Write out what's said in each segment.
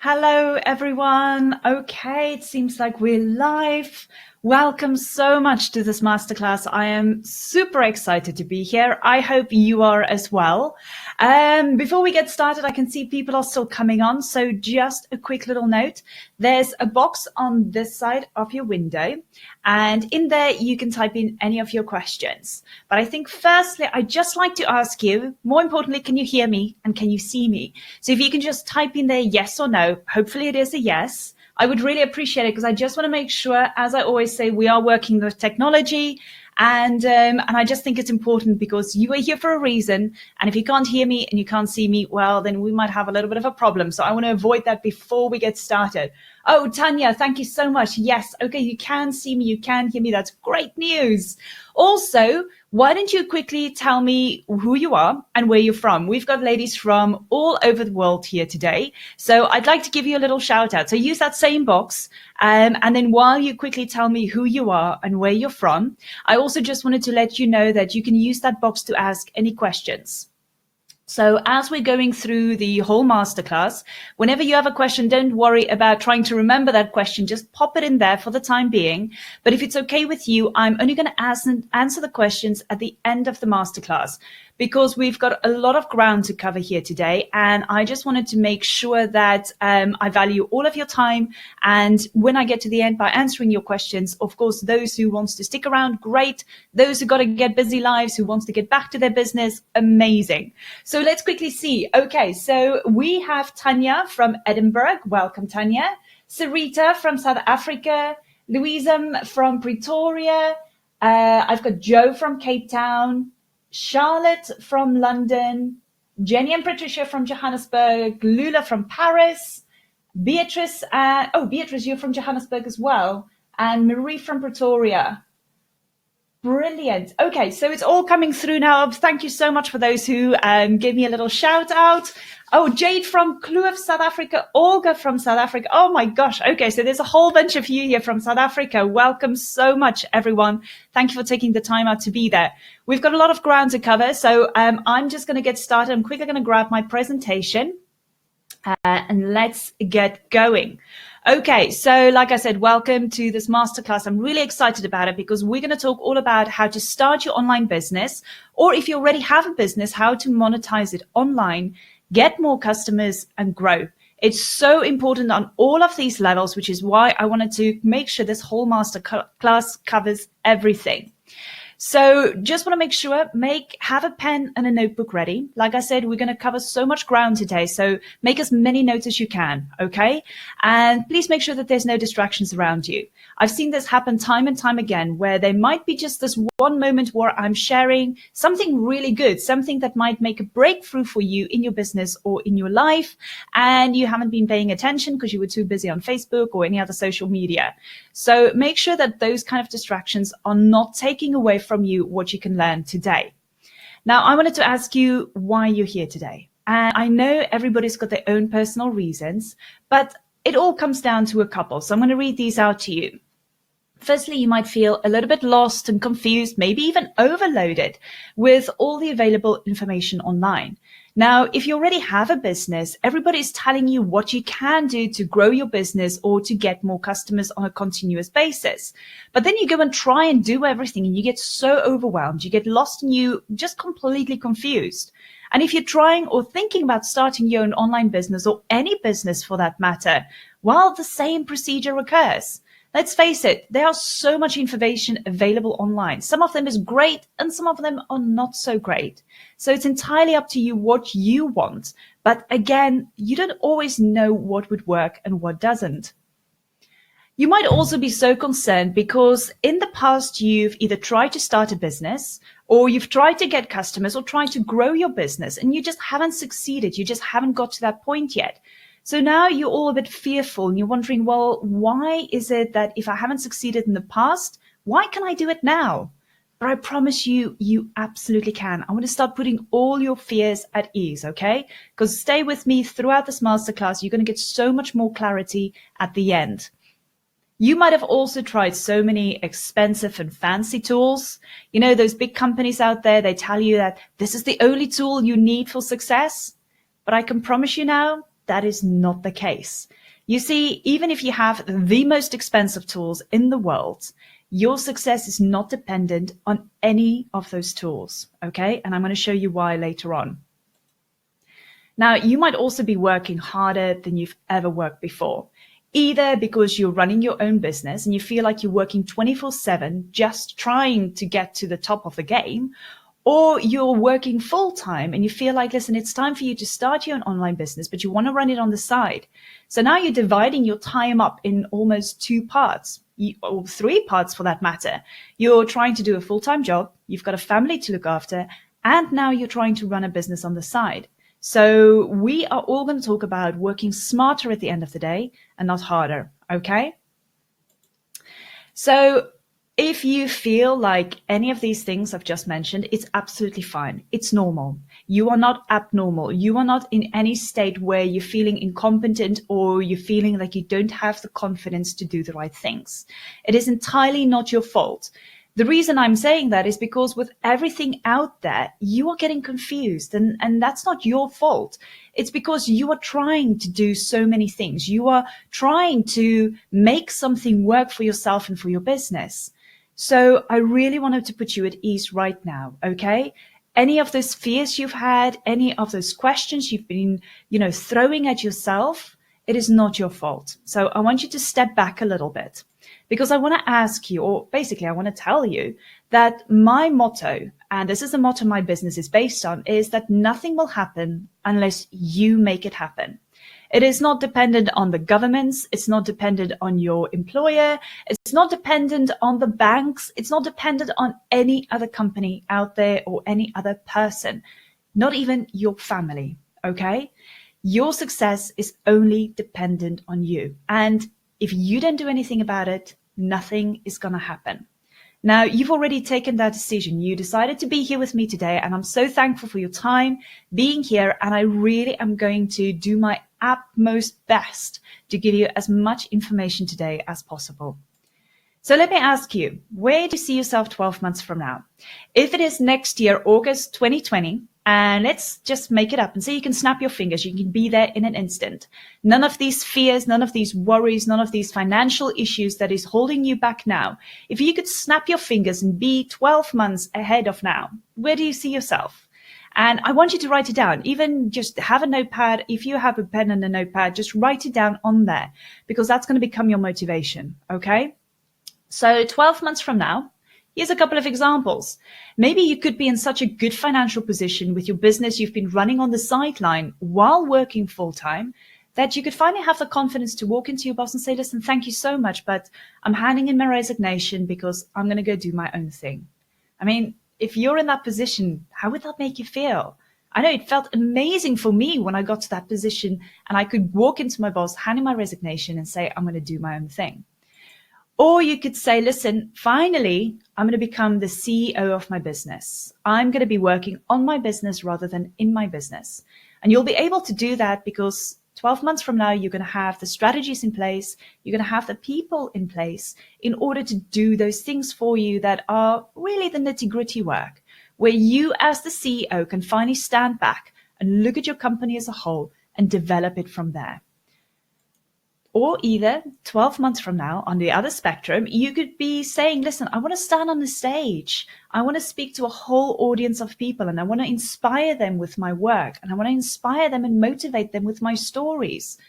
Hello, everyone. Okay, it seems like we're live. Welcome so much to this masterclass. I am super excited to be here. I hope you are as well. Before we get started, I can see people are still coming on. So just a quick little note. There's a box on this side of your window, and in there you can type in any of your questions. But I think firstly, I'd just like to ask you, more importantly, can you hear me and can you see me? So if you can just type in there yes or no, hopefully it is a yes. I would really appreciate it because I just want to make sure, as I always say, we are working with technology. And I just think it's important because you are here for a reason. And if you can't hear me and you can't see me, well, then we might have a little bit of a problem. So I want to avoid that before we get started. Oh, Tanya, thank you so much. Yes. Okay. You can see me. You can hear me. That's great news. Also, why don't you quickly tell me who you are and where you're from? We've got ladies from all over the world here today. So I'd like to give you a little shout out. So use that same box. And then while you quickly tell me who you are and where you're from, I also just wanted to let you know that you can use that box to ask any questions. So as we're going through the whole masterclass, whenever you have a question, don't worry about trying to remember that question. Just pop it in there for the time being. But if it's okay with you, I'm only going to answer the questions at the end of the masterclass, because we've got a lot of ground to cover here today. And I just wanted to make sure that I value all of your time. And when I get to the end by answering your questions, of course, those who wants to stick around, great. Those who got to get busy lives, who wants to get back to their business, amazing. So let's quickly see. Okay, so we have Tanya from Edinburgh. Welcome, Tanya. Sarita from South Africa. Louisa from Pretoria. I've got Joe from Cape Town. Charlotte from London, Jenny and Patricia from Johannesburg, Lula from Paris, Beatrice, Beatrice, you're from Johannesburg as well, and Marie from Pretoria. Brilliant. Okay, so it's all coming through now. Thank you so much for those who gave me a little shout out. Oh, Jade from Kloof, South Africa. Olga from South Africa. Oh my gosh. Okay, so there's a whole bunch of you here from South Africa. Welcome so much, everyone. Thank you for taking the time out to be there. We've got a lot of ground to cover, so I'm just going to get started. I'm quickly going to grab my presentation and let's get going. Okay, so like I said, welcome to this masterclass. I'm really excited about it because we're going to talk all about how to start your online business, or if you already have a business, how to monetize it online, get more customers and grow. It's so important on all of these levels, which is why I wanted to make sure this whole masterclass covers everything. So just want to make sure, have a pen and a notebook ready. Like I said, we're going to cover so much ground today. So make as many notes as you can. Okay. And please make sure that there's no distractions around you. I've seen this happen time and time again, where there might be just this one moment where I'm sharing something really good, something that might make a breakthrough for you in your business or in your life. And you haven't been paying attention because you were too busy on Facebook or any other social media. So make sure that those kind of distractions are not taking away from you what you can learn today. Now, I wanted to ask you why you're here today. And I know everybody's got their own personal reasons, but it all comes down to a couple. So I'm going to read these out to you. Firstly, you might feel a little bit lost and confused, maybe even overloaded with all the available information online. Now, if you already have a business, everybody's telling you what you can do to grow your business or to get more customers on a continuous basis. But then you go and try and do everything and you get so overwhelmed, you get lost and you just completely confused. And if you're trying or thinking about starting your own online business or any business for that matter, well, the same procedure occurs. Let's face it, there are so much information available online. Some of them is great and some of them are not so great. So it's entirely up to you what you want. But again, you don't always know what would work and what doesn't. You might also be so concerned because in the past, you've either tried to start a business or you've tried to get customers or tried to grow your business and you just haven't succeeded. You just haven't got to that point yet. So now you're all a bit fearful and you're wondering, well, why is it that if I haven't succeeded in the past, why can I do it now? But I promise you, you absolutely can. I want to start putting all your fears at ease, okay? Because stay with me throughout this masterclass. You're going to get so much more clarity at the end. You might have also tried so many expensive and fancy tools. You know, those big companies out there, they tell you that this is the only tool you need for success. But I can promise you now, that is not the case. You see, even if you have the most expensive tools in the world, your success is not dependent on any of those tools, okay? And I'm going to show you why later on. Now, you might also be working harder than you've ever worked before, either because you're running your own business and you feel like you're working 24/7 just trying to get to the top of the game, or you're working full time and you feel like, listen, it's time for you to start your own online business, but you want to run it on the side. So now you're dividing your time up in almost two parts, or three parts for that matter. You're trying to do a full-time job, you've got a family to look after, and now you're trying to run a business on the side. So we are all going to talk about working smarter at the end of the day and not harder, okay? So if you feel like any of these things I've just mentioned, it's absolutely fine. It's normal. You are not abnormal. You are not in any state where you're feeling incompetent or you're feeling like you don't have the confidence to do the right things. It is entirely not your fault. The reason I'm saying that is because with everything out there, you are getting confused, and that's not your fault. It's because you are trying to do so many things. You are trying to make something work for yourself and for your business. So I really wanted to put you at ease right now, okay? Any of those fears you've had, any of those questions you've been, throwing at yourself, it is not your fault. So I want you to step back a little bit. Because I want to ask you, or basically I want to tell you that my motto, and this is the motto my business is based on, is that nothing will happen unless you make it happen. It is not dependent on the governments. It's not dependent on your employer. It's not dependent on the banks. It's not dependent on any other company out there or any other person, not even your family, okay? Your success is only dependent on you. And if you don't do anything about it, nothing is going to happen. Now, you've already taken that decision. You decided to be here with me today, and I'm so thankful for your time being here. And I really am going to do my utmost best to give you as much information today as possible. So let me ask you, where do you see yourself 12 months from now? If it is next year, August 2020, and let's just make it up and say you can snap your fingers, you can be there in an instant. None of these fears, none of these worries, none of these financial issues that is holding you back now. If you could snap your fingers and be 12 months ahead of now, where do you see yourself? And I want you to write it down. Even just have a notepad. If you have a pen and a notepad, just write it down on there, because that's going to become your motivation, okay? So 12 months from now, here's a couple of examples. Maybe you could be in such a good financial position with your business you've been running on the sideline while working full-time that you could finally have the confidence to walk into your boss and say, listen, thank you so much, but I'm handing in my resignation because I'm going to go do my own thing. I mean, if you're in that position, how would that make you feel? I know it felt amazing for me when I got to that position and I could walk into my boss, hand in my resignation and say, I'm going to do my own thing. Or you could say, listen, finally, I'm going to become the CEO of my business. I'm going to be working on my business rather than in my business. And you'll be able to do that because 12 months from now, you're going to have the strategies in place. You're going to have the people in place in order to do those things for you that are really the nitty-gritty work, where you as the CEO can finally stand back and look at your company as a whole and develop it from there. Or either 12 months from now, on the other spectrum, you could be saying, listen, I want to stand on the stage. I want to speak to a whole audience of people and I want to inspire them with my work and I want to inspire them and motivate them with my stories.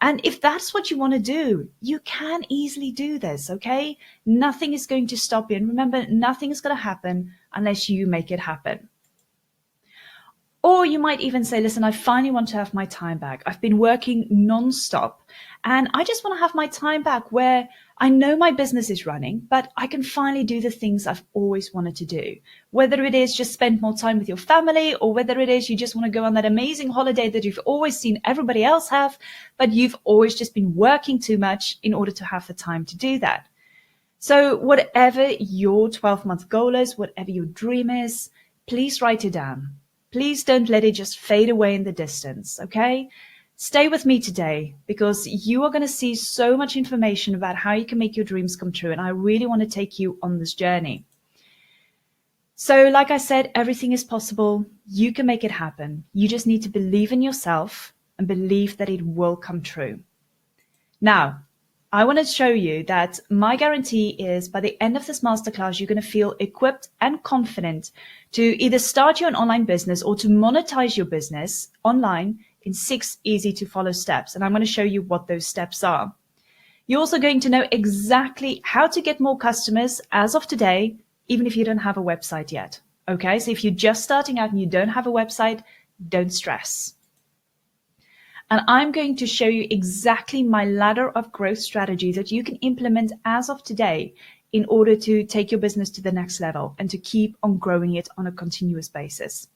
And if that's what you want to do, you can easily do this, okay? Nothing is going to stop you. And remember, nothing is going to happen unless you make it happen. Or you might even say, listen, I finally want to have my time back. I've been working nonstop and I just want to have my time back where I know my business is running, but I can finally do the things I've always wanted to do. Whether it is just spend more time with your family or whether it is you just want to go on that amazing holiday that you've always seen everybody else have, but you've always just been working too much in order to have the time to do that. So whatever your 12-month goal is, whatever your dream is, please write it down. Please don't let it just fade away in the distance, okay? Stay with me today because you are going to see so much information about how you can make your dreams come true, and I really want to take you on this journey. So like I said, everything is possible. You can make it happen. You just need to believe in yourself and believe that it will come true. Now, I want to show you that my guarantee is by the end of this masterclass, you're going to feel equipped and confident to either start your own online business or to monetize your business online in 6 easy to follow steps. And I'm going to show you what those steps are. You're also going to know exactly how to get more customers as of today, even if you don't have a website yet. Okay, so if you're just starting out and you don't have a website, don't stress. And I'm going to show you exactly my ladder of growth strategy that you can implement as of today in order to take your business to the next level and to keep on growing it on a continuous basis.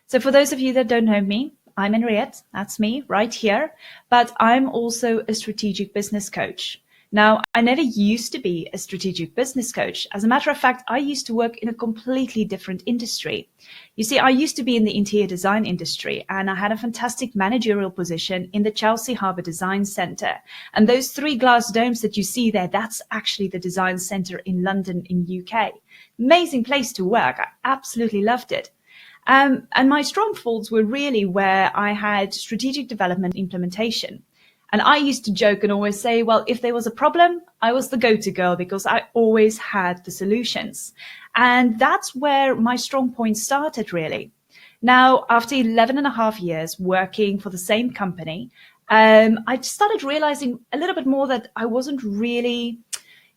So for those of you that don't know me, I'm Henriette, that's me right here, but I'm also a strategic business coach. Now, I never used to be a strategic business coach. As a matter of fact, I used to work in a completely different industry. You see, I used to be in the interior design industry, and I had a fantastic managerial position in the Chelsea Harbour Design Centre. And those 3 glass domes that you see there, that's actually the design centre in London in UK. Amazing place to work. I absolutely loved it. And my strong folds were really where I had strategic development implementation. And I used to joke and always say, well, if there was a problem, I was the go-to girl because I always had the solutions. And that's where my strong point started, really. Now, after 11 and a half years working for the same company, I started realizing a little bit more that I wasn't really,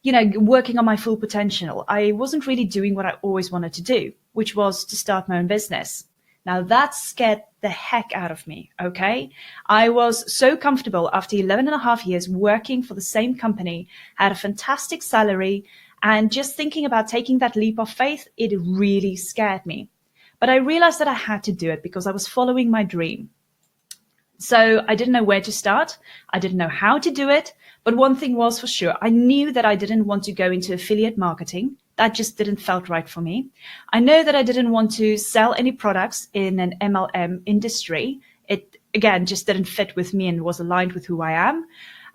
working on my full potential. I wasn't really doing what I always wanted to do, which was to start my own business. Now that scared the heck out of me, okay? I was so comfortable after 11 and a half years working for the same company, had a fantastic salary, and just thinking about taking that leap of faith, it really scared me. But I realized that I had to do it because I was following my dream. So I didn't know where to start. I didn't know how to do it. But one thing was for sure, I knew that I didn't want to go into affiliate marketing. That just didn't felt right for me. I know that I didn't want to sell any products in an MLM industry. It, again, just didn't fit with me and was aligned with who I am.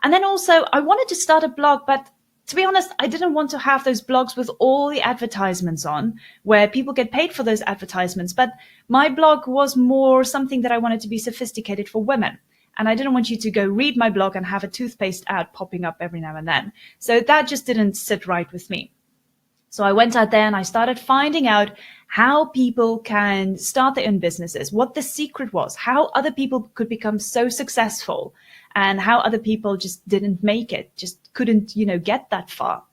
And then also I wanted to start a blog, but to be honest, I didn't want to have those blogs with all the advertisements on where people get paid for those advertisements. But my blog was more something that I wanted to be sophisticated for women. And I didn't want you to go read my blog and have a toothpaste ad popping up every now and then. So that just didn't sit right with me. So I went out there and I started finding out how people can start their own businesses, what the secret was, how other people could become so successful and how other people just didn't make it, just couldn't, get that far.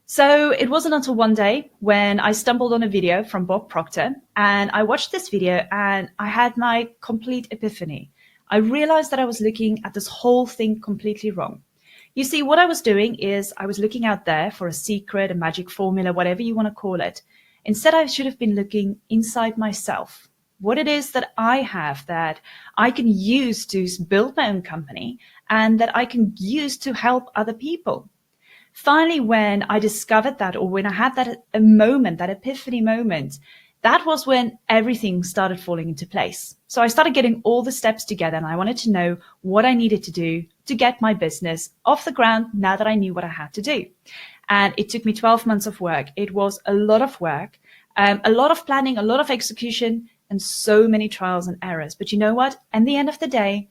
So it wasn't until one day when I stumbled on a video from Bob Proctor and I watched this video and I had my complete epiphany. I realized that I was looking at this whole thing completely wrong. You see, what I was doing is I was looking out there for a secret, a magic formula, whatever you want to call it. Instead, I should have been looking inside myself, what it is that I have that I can use to build my own company and that I can use to help other people. Finally, when I discovered that, or when I had that a moment, that epiphany moment, that was when everything started falling into place. So I started getting all the steps together and I wanted to know what I needed to do to get my business off the ground now that I knew what I had to do. And it took me 12 months of work. It was a lot of work, a lot of planning, a lot of execution, and so many trials and errors. But you know what? At the end of the day,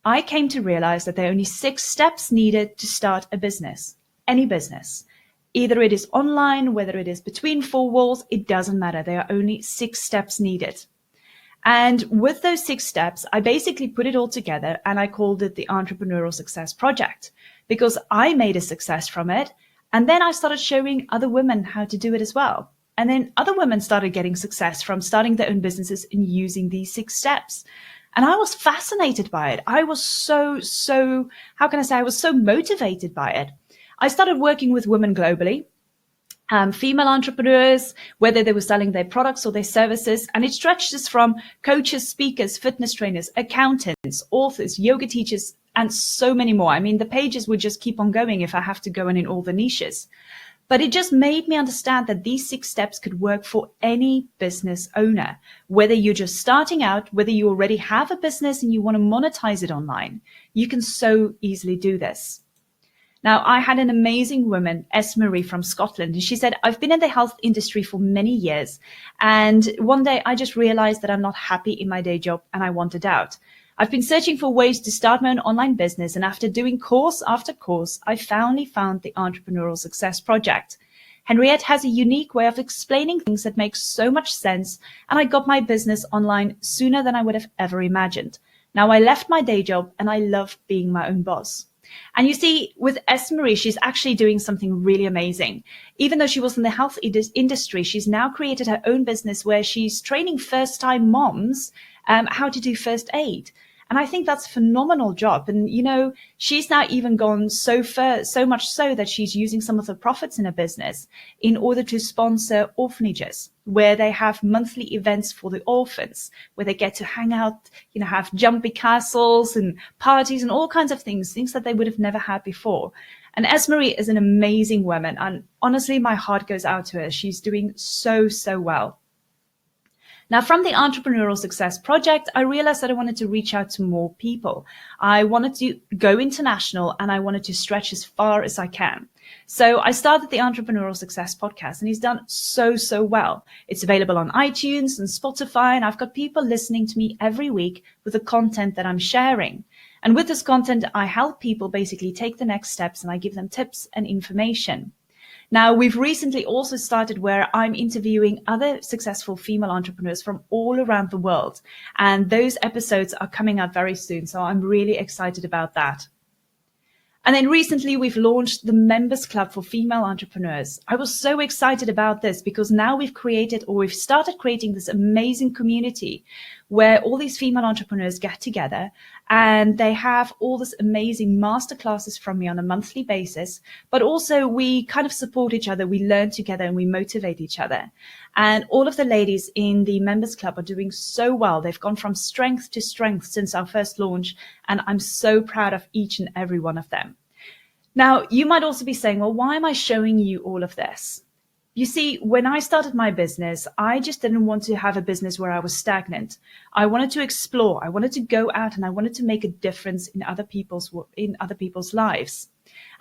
I came to realize that there are only 6 steps needed to start a business, any business. Either it is online, whether it is between 4 walls, it doesn't matter. There are only 6 steps needed. And with those 6 steps, I basically put it all together and I called it the Entrepreneurial Success Project because I made a success from it. And then I started showing other women how to do it as well. And then other women started getting success from starting their own businesses and using these 6 steps. And I was fascinated by it. I was so motivated by it. I started working with women globally, female entrepreneurs, whether they were selling their products or their services. And it stretches from coaches, speakers, fitness trainers, accountants, authors, yoga teachers, and so many more. I mean, the pages would just keep on going if I have to go in all the niches. But it just made me understand that these 6 steps could work for any business owner, whether you're just starting out, whether you already have a business and you want to monetize it online. You can so easily do this. Now, I had an amazing woman, Marie from Scotland, and she said, I've been in the health industry for many years. And one day I just realized that I'm not happy in my day job and I wanted out. I've been searching for ways to start my own online business, and after doing course after course, I finally found the Entrepreneurial Success Project. Henriette has a unique way of explaining things that makes so much sense, and I got my business online sooner than I would have ever imagined. Now I left my day job and I love being my own boss. And you see, with Marie, she's actually doing something really amazing. Even though she was in the health industry, she's now created her own business where she's training first-time moms how to do first aid. And I think that's a phenomenal job. And, you know, she's now even gone so far, so much so that she's using some of the profits in her business in order to sponsor orphanages where they have monthly events for the orphans, where they get to hang out, you know, have jumpy castles and parties and all kinds of things that they would have never had before. And Marie is an amazing woman. And honestly, my heart goes out to her. She's doing so, so well. Now, from the Entrepreneurial Success Project, I realized that I wanted to reach out to more people. I wanted to go international and I wanted to stretch as far as I can. So I started the Entrepreneurial Success Podcast, and he's done so, so well. It's available on iTunes and Spotify, and I've got people listening to me every week with the content that I'm sharing. And with this content, I help people basically take the next steps, and I give them tips and information. Now, we've recently also started where I'm interviewing other successful female entrepreneurs from all around the world. And those episodes are coming out very soon. So I'm really excited about that. And then recently we've launched the Members Club for Female Entrepreneurs. I was so excited about this because now we've started creating this amazing community where all these female entrepreneurs get together and they have all this amazing masterclasses from me on a monthly basis, but also we kind of support each other. We learn together and we motivate each other. And all of the ladies in the Members Club are doing so well. They've gone from strength to strength since our first launch, and I'm so proud of each and every one of them. Now, you might also be saying, well, why am I showing you all of this? You see, when I started my business, I just didn't want to have a business where I was stagnant. I wanted to explore. I wanted to go out and I wanted to make a difference in other people's lives.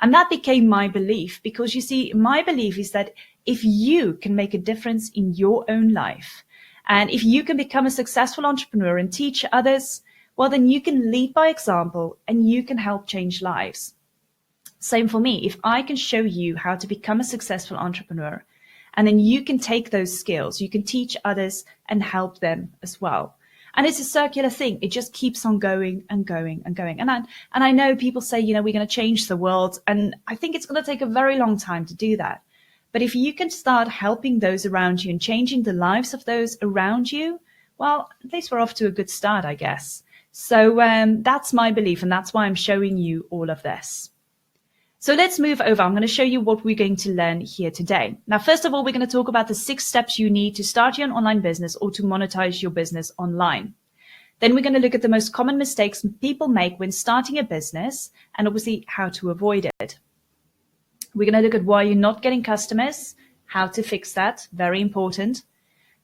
And that became my belief because, you see, my belief is that if you can make a difference in your own life, and if you can become a successful entrepreneur and teach others, well, then you can lead by example and you can help change lives. Same for me. If I can show you how to become a successful entrepreneur, and then you can take those skills, you can teach others and help them as well. And it's a circular thing. It just keeps on going and going and going. And I know people say, you know, we're going to change the world. And I think it's going to take a very long time to do that. But if you can start helping those around you and changing the lives of those around you, well, at least we're off to a good start, I guess. So that's my belief. And that's why I'm showing you all of this. So let's move over. I'm going to show you what we're going to learn here today. Now, first of all, we're going to talk about the 6 steps you need to start your online business or to monetize your business online. Then we're going to look at the most common mistakes people make when starting a business and obviously how to avoid it. We're going to look at why you're not getting customers, how to fix that, very important.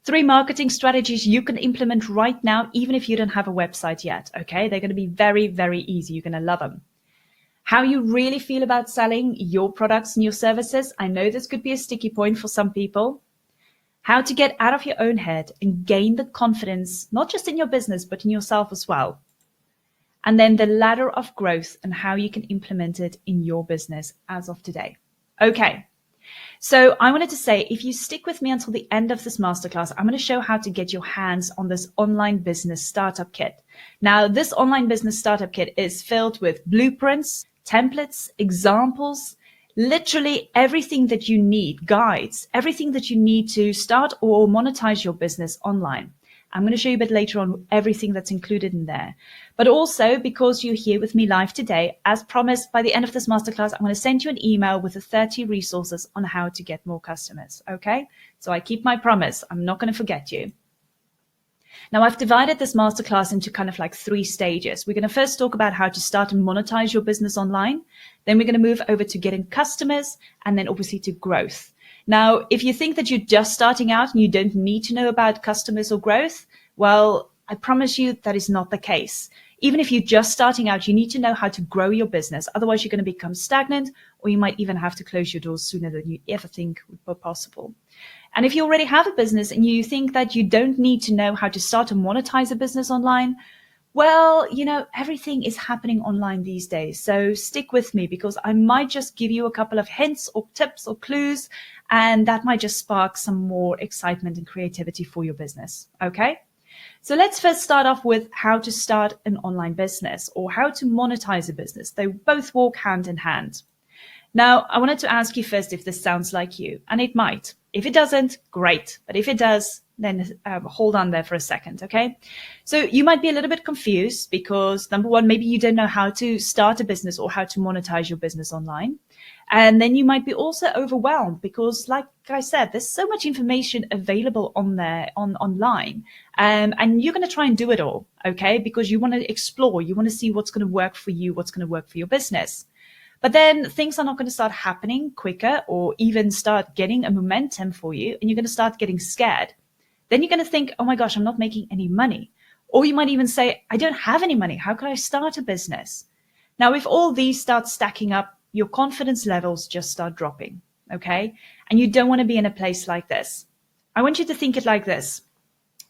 3 marketing strategies you can implement right now, even if you don't have a website yet. Okay, they're going to be very, very easy. You're going to love them. How you really feel about selling your products and your services. I know this could be a sticky point for some people. How to get out of your own head and gain the confidence, not just in your business, but in yourself as well. And then the ladder of growth and how you can implement it in your business as of today. Okay. So I wanted to say, if you stick with me until the end of this masterclass, I'm going to show how to get your hands on this online business startup kit. Now, this online business startup kit is filled with blueprints, templates, examples, literally everything that you need, guides, everything that you need to start or monetize your business online. I'm going to show you a bit later on everything that's included in there. But also, because you're here with me live today, as promised, by the end of this masterclass, I'm going to send you an email with the 30 resources on how to get more customers. Okay? So I keep my promise. I'm not going to forget you. Now, I've divided this masterclass into kind of like 3 stages. We're going to first talk about how to start and monetize your business online. Then we're going to move over to getting customers and then obviously to growth. Now, if you think that you're just starting out and you don't need to know about customers or growth, well, I promise you that is not the case. Even if you're just starting out, you need to know how to grow your business. Otherwise, you're going to become stagnant, or you might even have to close your doors sooner than you ever think would be possible. And if you already have a business and you think that you don't need to know how to start and monetize a business online, Well, everything is happening online these days. So stick with me because I might just give you a couple of hints or tips or clues, and that might just spark some more excitement and creativity for your business. Okay? So let's first start off with how to start an online business or how to monetize a business. They both walk hand in hand. Now, I wanted to ask you first if this sounds like you, and it might. If it doesn't, great. But if it does, then hold on there for a second, okay? So you might be a little bit confused because, number one, maybe you don't know how to start a business or how to monetize your business online. And then you might be also overwhelmed because, like I said, there's so much information available on there, online. And you're going to try and do it all, okay? Because you want to explore, you want to see what's going to work for you, what's going to work for your business. But then things are not going to start happening quicker or even start getting a momentum for you, and you're going to start getting scared. Then you're going to think, oh my gosh, I'm not making any money. Or you might even say, I don't have any money. How could I start a business? Now, if all these start stacking up, your confidence levels just start dropping, okay? And you don't want to be in a place like this. I want you to think it like this.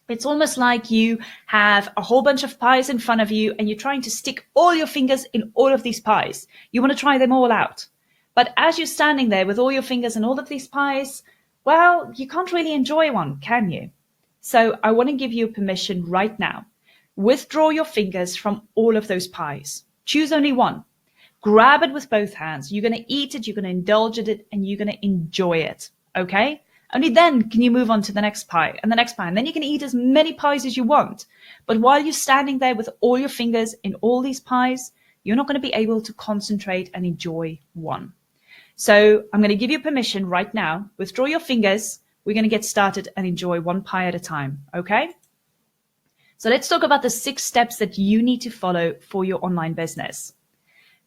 It's almost like you have a whole bunch of pies in front of you and you're trying to stick all your fingers in all of these pies. You want to try them all out. But as you're standing there with all your fingers in all of these pies, well, you can't really enjoy one, can you? So I want to give you permission right now. Withdraw your fingers from all of those pies. Choose only one. Grab it with both hands. You're going to eat it, you're going to indulge in it, and you're going to enjoy it. Okay? Only then can you move on to the next pie and the next pie. And then you can eat as many pies as you want. But while you're standing there with all your fingers in all these pies, you're not going to be able to concentrate and enjoy one. So I'm going to give you permission right now. Withdraw your fingers. We're going to get started and enjoy one pie at a time. Okay? So let's talk about the 6 steps that you need to follow for your online business.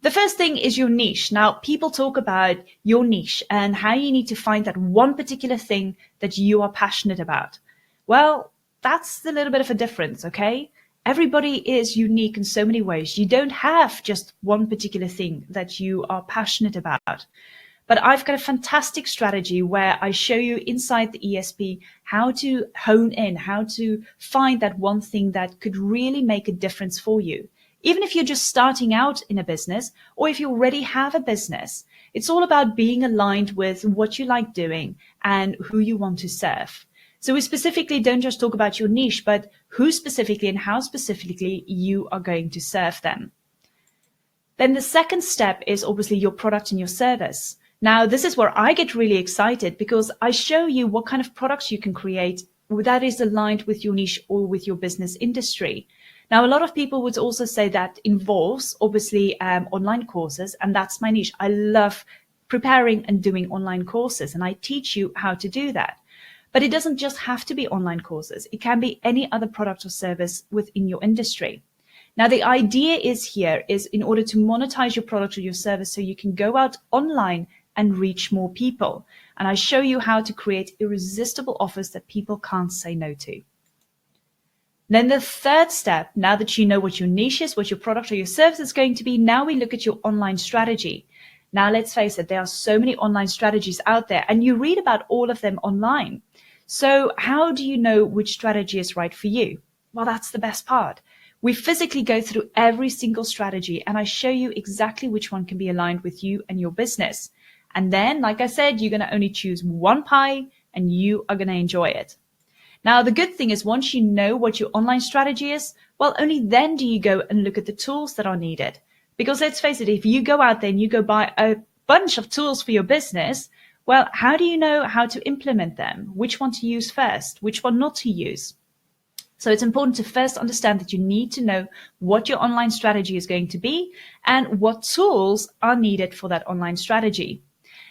The first thing is your niche. Now, people talk about your niche and how you need to find that one particular thing that you are passionate about. Well, that's a little bit of a difference, okay? Everybody is unique in so many ways. You don't have just one particular thing that you are passionate about. But I've got a fantastic strategy where I show you inside the ESP how to hone in, how to find that one thing that could really make a difference for you. Even if you're just starting out in a business or if you already have a business, it's all about being aligned with what you like doing and who you want to serve. So we specifically don't just talk about your niche, but who specifically and how specifically you are going to serve them. Then the second step is obviously your product and your service. Now, this is where I get really excited because I show you what kind of products you can create that is aligned with your niche or with your business industry. Now, a lot of people would also say that involves obviously online courses, and that's my niche. I love preparing and doing online courses, and I teach you how to do that. But it doesn't just have to be online courses. It can be any other product or service within your industry. Now, the idea is in order to monetize your product or your service so you can go out online and reach more people. And I show you how to create irresistible offers that people can't say no to. Then the third step, now that you know what your niche is, what your product or your service is going to be, now we look at your online strategy. Now, let's face it, there are so many online strategies out there, and you read about all of them online. So how do you know which strategy is right for you? Well, that's the best part. We physically go through every single strategy, and I show you exactly which one can be aligned with you and your business. And then, like I said, you're going to only choose one pie, and you are going to enjoy it. Now, the good thing is once you know what your online strategy is, well, only then do you go and look at the tools that are needed. Because let's face it, if you go out there and you go buy a bunch of tools for your business, well, how do you know how to implement them? Which one to use first? Which one not to use? So it's important to first understand that you need to know what your online strategy is going to be and what tools are needed for that online strategy.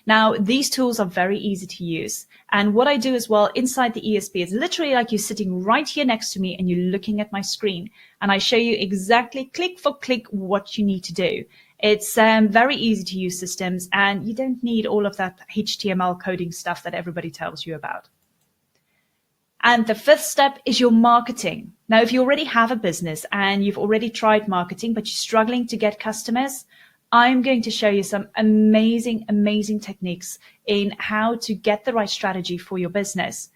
Now, these tools are very easy to use. And what I do as well inside the ESP is literally like you're sitting right here next to me and you're looking at my screen. And I show you exactly click for click what you need to do. It's very easy to use systems, and you don't need all of that HTML coding stuff that everybody tells you about. And the fifth step is your marketing. Now, if you already have a business and you've already tried marketing, but you're struggling to get customers, I'm going to show you some amazing, amazing techniques in how to get the right strategy for your business.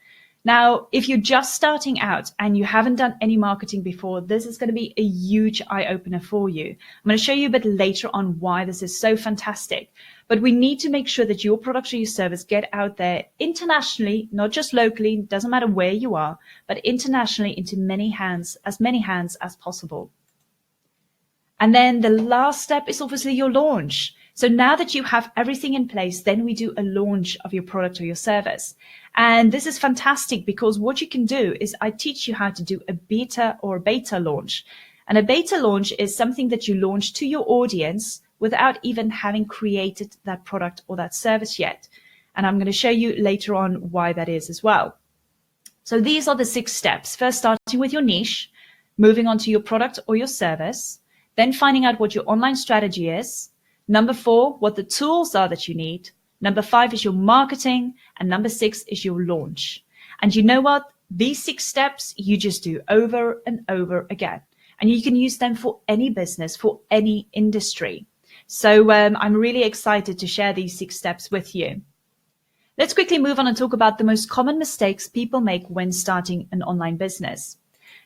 Now, if you're just starting out and you haven't done any marketing before, this is going to be a huge eye-opener for you. I'm going to show you a bit later on why this is so fantastic. But we need to make sure that your product or your service get out there internationally, not just locally, doesn't matter where you are, but internationally into many hands as possible. And then the last step is obviously your launch. So now that you have everything in place, then we do a launch of your product or your service. And this is fantastic because what you can do is I teach you how to do a beta or a beta launch. And a beta launch is something that you launch to your audience without even having created that product or that service yet. And I'm going to show you later on why that is as well. So these are the 6 steps. First, starting with your niche, moving on to your product or your service, then finding out what your online strategy is. Number 4, what the tools are that you need. Number 5 is your marketing. And number 6 is your launch. And you know what? These 6 steps you just do over and over again. And you can use them for any business, for any industry. So I'm really excited to share these 6 steps with you. Let's quickly move on and talk about the most common mistakes people make when starting an online business.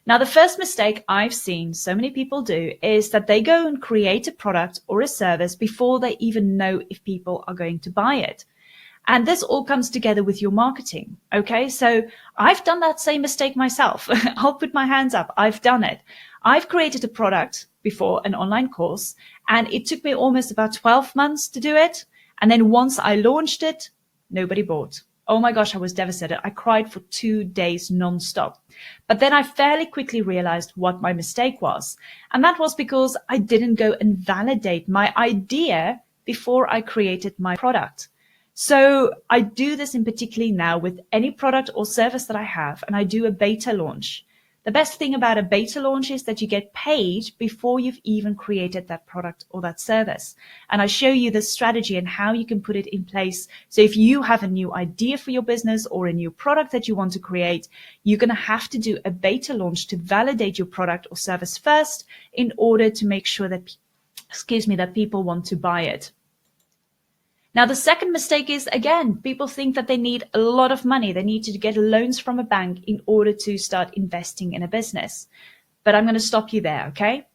Now, the first mistake I've seen so many people do is that they go and create a product or a service before they even know if people are going to buy it. And this all comes together with your marketing. Okay, so I've done that same mistake myself. I'll put my hands up. I've done it. I've created a product before, an online course, and it took me almost about 12 months to do it. And then once I launched it, nobody bought. Oh my gosh, I was devastated. I cried for 2 days nonstop. But then I fairly quickly realized what my mistake was. And that was because I didn't go and validate my idea before I created my product. So I do this in particularly now with any product or service that I have, and I do a beta launch. The best thing about a beta launch is that you get paid before you've even created that product or that service. And I show you the strategy and how you can put it in place. So if you have a new idea for your business or a new product that you want to create, you're going to have to do a beta launch to validate your product or service first in order to make sure that, that people want to buy it. Now, the second mistake is, again, people think that they need a lot of money. They need to get loans from a bank in order to start investing in a business. But I'm going to stop you there, okay?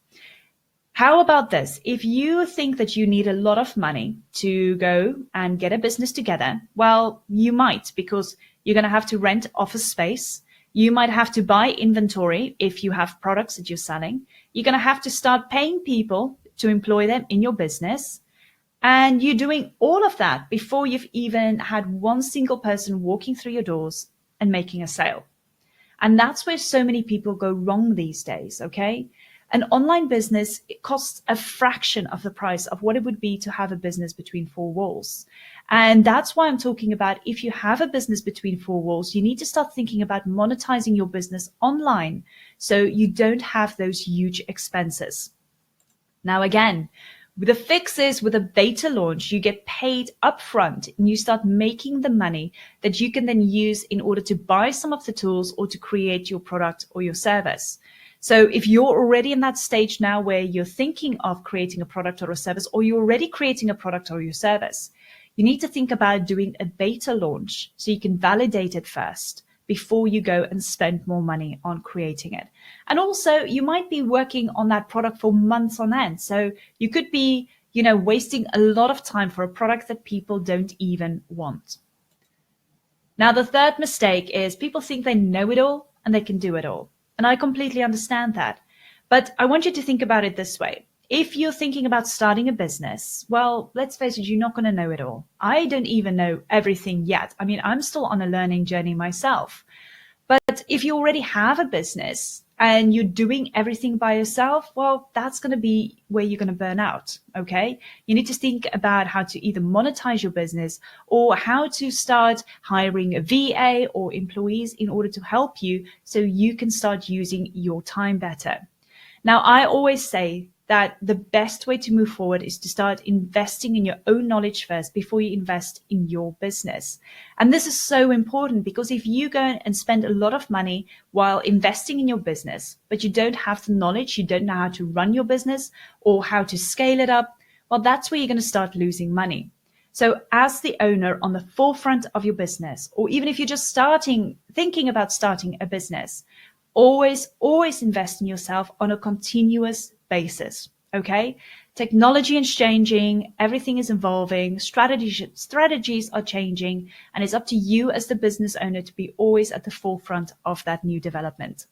How about this? If you think that you need a lot of money to go and get a business together, well, you might, because you're going to have to rent office space. You might have to buy inventory if you have products that you're selling. You're going to have to start paying people to employ them in your business. And you're doing all of that before you've even had one single person walking through your doors and making a sale. And that's where so many people go wrong these days, okay? An online business, it costs a fraction of the price of what it would be to have a business between 4 walls. And that's why I'm talking about if you have a business between 4 walls, you need to start thinking about monetizing your business online so you don't have those huge expenses. Now, again, the fix is with a beta launch, you get paid upfront and you start making the money that you can then use in order to buy some of the tools or to create your product or your service. So if you're already in that stage now where you're thinking of creating a product or a service, or you're already creating a product or your service, you need to think about doing a beta launch so you can validate it first before you go and spend more money on creating it. And also, you might be working on that product for months on end. So you could be, wasting a lot of time for a product that people don't even want. Now, the third mistake is people think they know it all and they can do it all. And I completely understand that. But I want you to think about it this way. If you're thinking about starting a business, well, let's face it, you're not going to know it all. I don't even know everything yet. I mean, I'm still on a learning journey myself. But if you already have a business and you're doing everything by yourself, well, that's going to be where you're going to burn out, okay? You need to think about how to either monetize your business or how to start hiring a VA or employees in order to help you so you can start using your time better. Now, I always say that the best way to move forward is to start investing in your own knowledge first before you invest in your business. And this is so important because if you go and spend a lot of money while investing in your business, but you don't have the knowledge, you don't know how to run your business or how to scale it up, well, that's where you're going to start losing money. So as the owner on the forefront of your business, or even if you're just thinking about starting a business, always invest in yourself on a continuous basis. Okay. Technology is changing. Everything is evolving. Strategies are changing, and it's up to you as the business owner to be always at the forefront of that new development.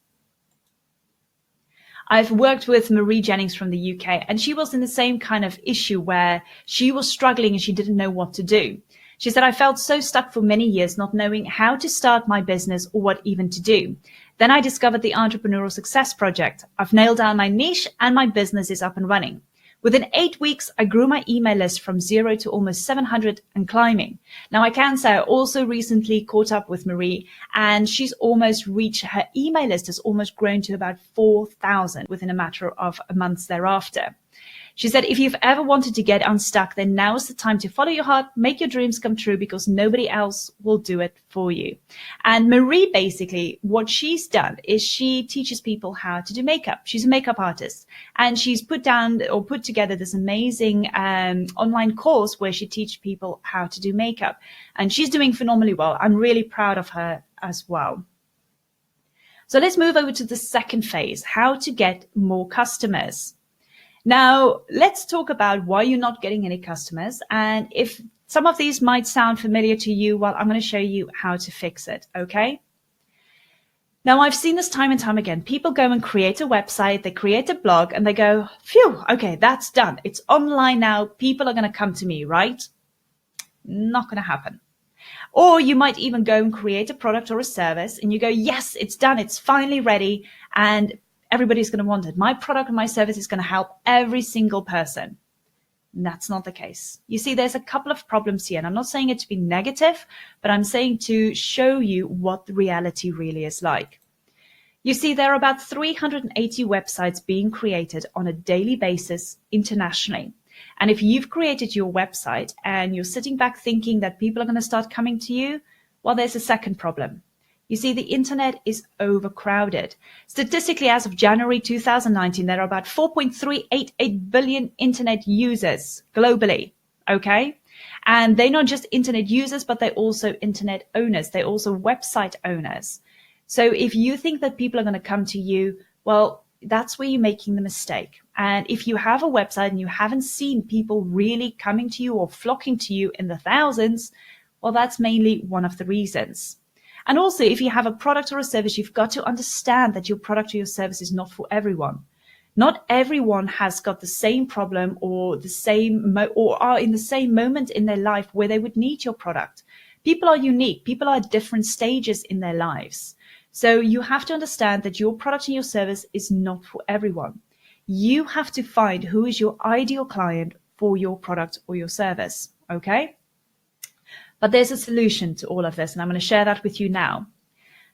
I've worked with Marie Jennings from the UK, and she was in the same kind of issue where she was struggling and she didn't know what to do. She said, I felt so stuck for many years, not knowing how to start my business or what even to do. Then I discovered the Entrepreneurial Success Project. I've nailed down my niche and my business is up and running. Within 8 weeks, I grew my email list from 0 to almost 700 and climbing. Now, I can say I also recently caught up with Marie, and she's almost reached her email list has almost grown to about 4,000 within a matter of months thereafter. She said, if you've ever wanted to get unstuck, then now is the time to follow your heart, make your dreams come true, because nobody else will do it for you. And Marie, basically, what she's done is she teaches people how to do makeup. She's a makeup artist, and she's put together this amazing online course where she teaches people how to do makeup. And she's doing phenomenally well. I'm really proud of her as well. So let's move over to the second phase, how to get more customers. Now, let's talk about why you're not getting any customers. And if some of these might sound familiar to you, well, I'm going to show you how to fix it, okay? Now, I've seen this time and time again. People go and create a website, they create a blog, and they go, phew, okay, that's done. It's online now. People are going to come to me, right? Not going to happen. Or you might even go and create a product or a service, and you go, yes, it's done. It's finally ready. And everybody's going to want it. My product and my service is going to help every single person. And that's not the case. You see, there's a couple of problems here. And I'm not saying it to be negative, but I'm saying to show you what the reality really is like. You see, there are about 380 websites being created on a daily basis internationally. And if you've created your website and you're sitting back thinking that people are going to start coming to you, well, there's a second problem. You see, the internet is overcrowded. Statistically, as of January 2019, there are about 4.388 billion internet users globally, okay? And they're not just internet users, but they're also internet owners. They're also website owners. So if you think that people are going to come to you, well, that's where you're making the mistake. And if you have a website and you haven't seen people really coming to you or flocking to you in the thousands, well, that's mainly one of the reasons. And also, if you have a product or a service, you've got to understand that your product or your service is not for everyone. Not everyone has got the same problem or are in the same moment in their life where they would need your product. People are unique. People are at different stages in their lives. So you have to understand that your product and your service is not for everyone. You have to find who is your ideal client for your product or your service. Okay? But there's a solution to all of this, and I'm going to share that with you now.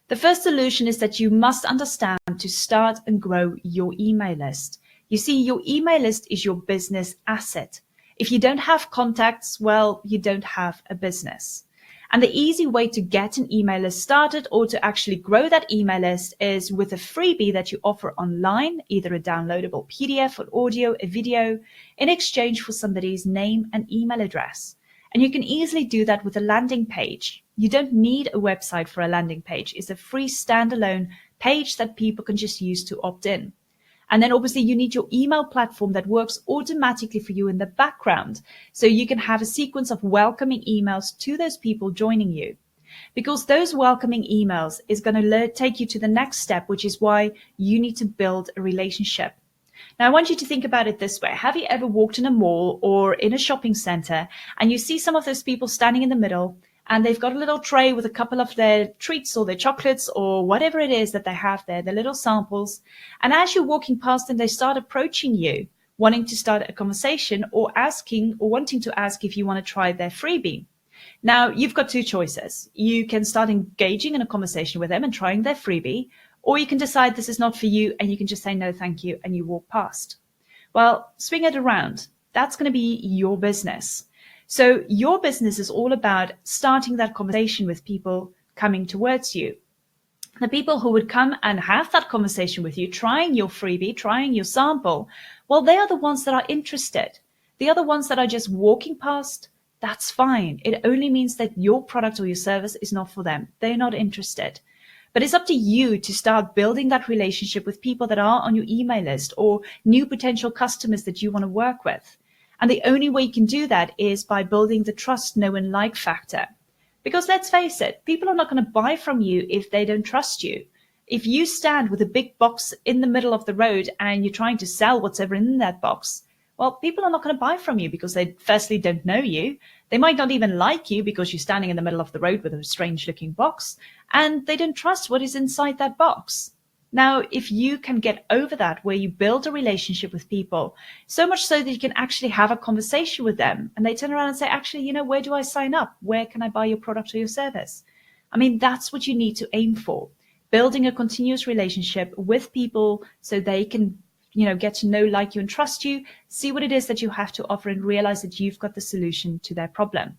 The first solution is that you must understand to start and grow your email list. You see, your email list is your business asset. If you don't have contacts, well, you don't have a business. And the easy way to get an email list started or to actually grow that email list is with a freebie that you offer online, either a downloadable PDF, an audio, a video, in exchange for somebody's name and email address. And you can easily do that with a landing page. You don't need a website for a landing page. It's a free standalone page that people can just use to opt in. And then obviously you need your email platform that works automatically for you in the background. So you can have a sequence of welcoming emails to those people joining you. Because those welcoming emails is going to take you to the next step, which is why you need to build a relationship. Now, I want you to think about it this way. Have you ever walked in a mall or in a shopping center and you see some of those people standing in the middle and they've got a little tray with a couple of their treats or their chocolates or whatever it is that they have there, their little samples. And as you're walking past them, they start approaching you, wanting to start a conversation or asking or wanting to ask if you want to try their freebie. Now, you've got two choices. You can start engaging in a conversation with them and trying their freebie, or you can decide this is not for you and you can just say no, thank you, and you walk past. Well, swing it around. That's going to be your business. So your business is all about starting that conversation with people coming towards you. The people who would come and have that conversation with you, trying your freebie, trying your sample, well, they are the ones that are interested. They are the ones that are just walking past. that's fine. It only means that your product or your service is not for them. They're not interested. But it's up to you to start building that relationship with people that are on your email list or new potential customers that you want to work with. And the only way you can do that is by building the trust, know, and like factor. Because let's face it, people are not going to buy from you if they don't trust you. If you stand with a big box in the middle of the road and you're trying to sell whatever in that box, well, people are not going to buy from you because they firstly don't know you. They might not even like you because you're standing in the middle of the road with a strange looking box, and they don't trust what is inside that box. Now, if you can get over that, where you build a relationship with people, so much so that you can actually have a conversation with them and they turn around and say, actually, where do I sign up? Where can I buy your product or your service? I mean, that's what you need to aim for. Building a continuous relationship with people so they can get to know, like you, and trust you, see what it is that you have to offer, and realize that you've got the solution to their problem.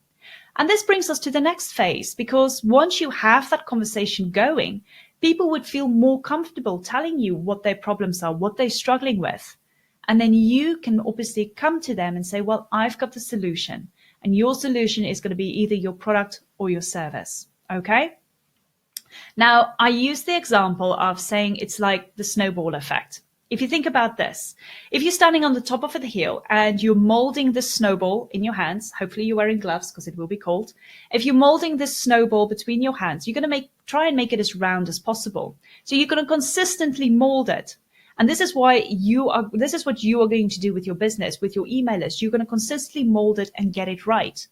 And this brings us to the next phase, because once you have that conversation going, people would feel more comfortable telling you what their problems are, what they're struggling with. And then you can obviously come to them and say, well, I've got the solution. And your solution is going to be either your product or your service. Okay? Now, I use the example of saying it's like the snowball effect. If you think about this, if you're standing on the top of the hill and you're molding this snowball in your hands, hopefully you're wearing gloves because it will be cold. If you're molding this snowball between your hands, you're going to try and make it as round as possible. So you're going to consistently mold it. And this is what you are going to do with your business, with your email list. You're going to consistently mold it and get it right.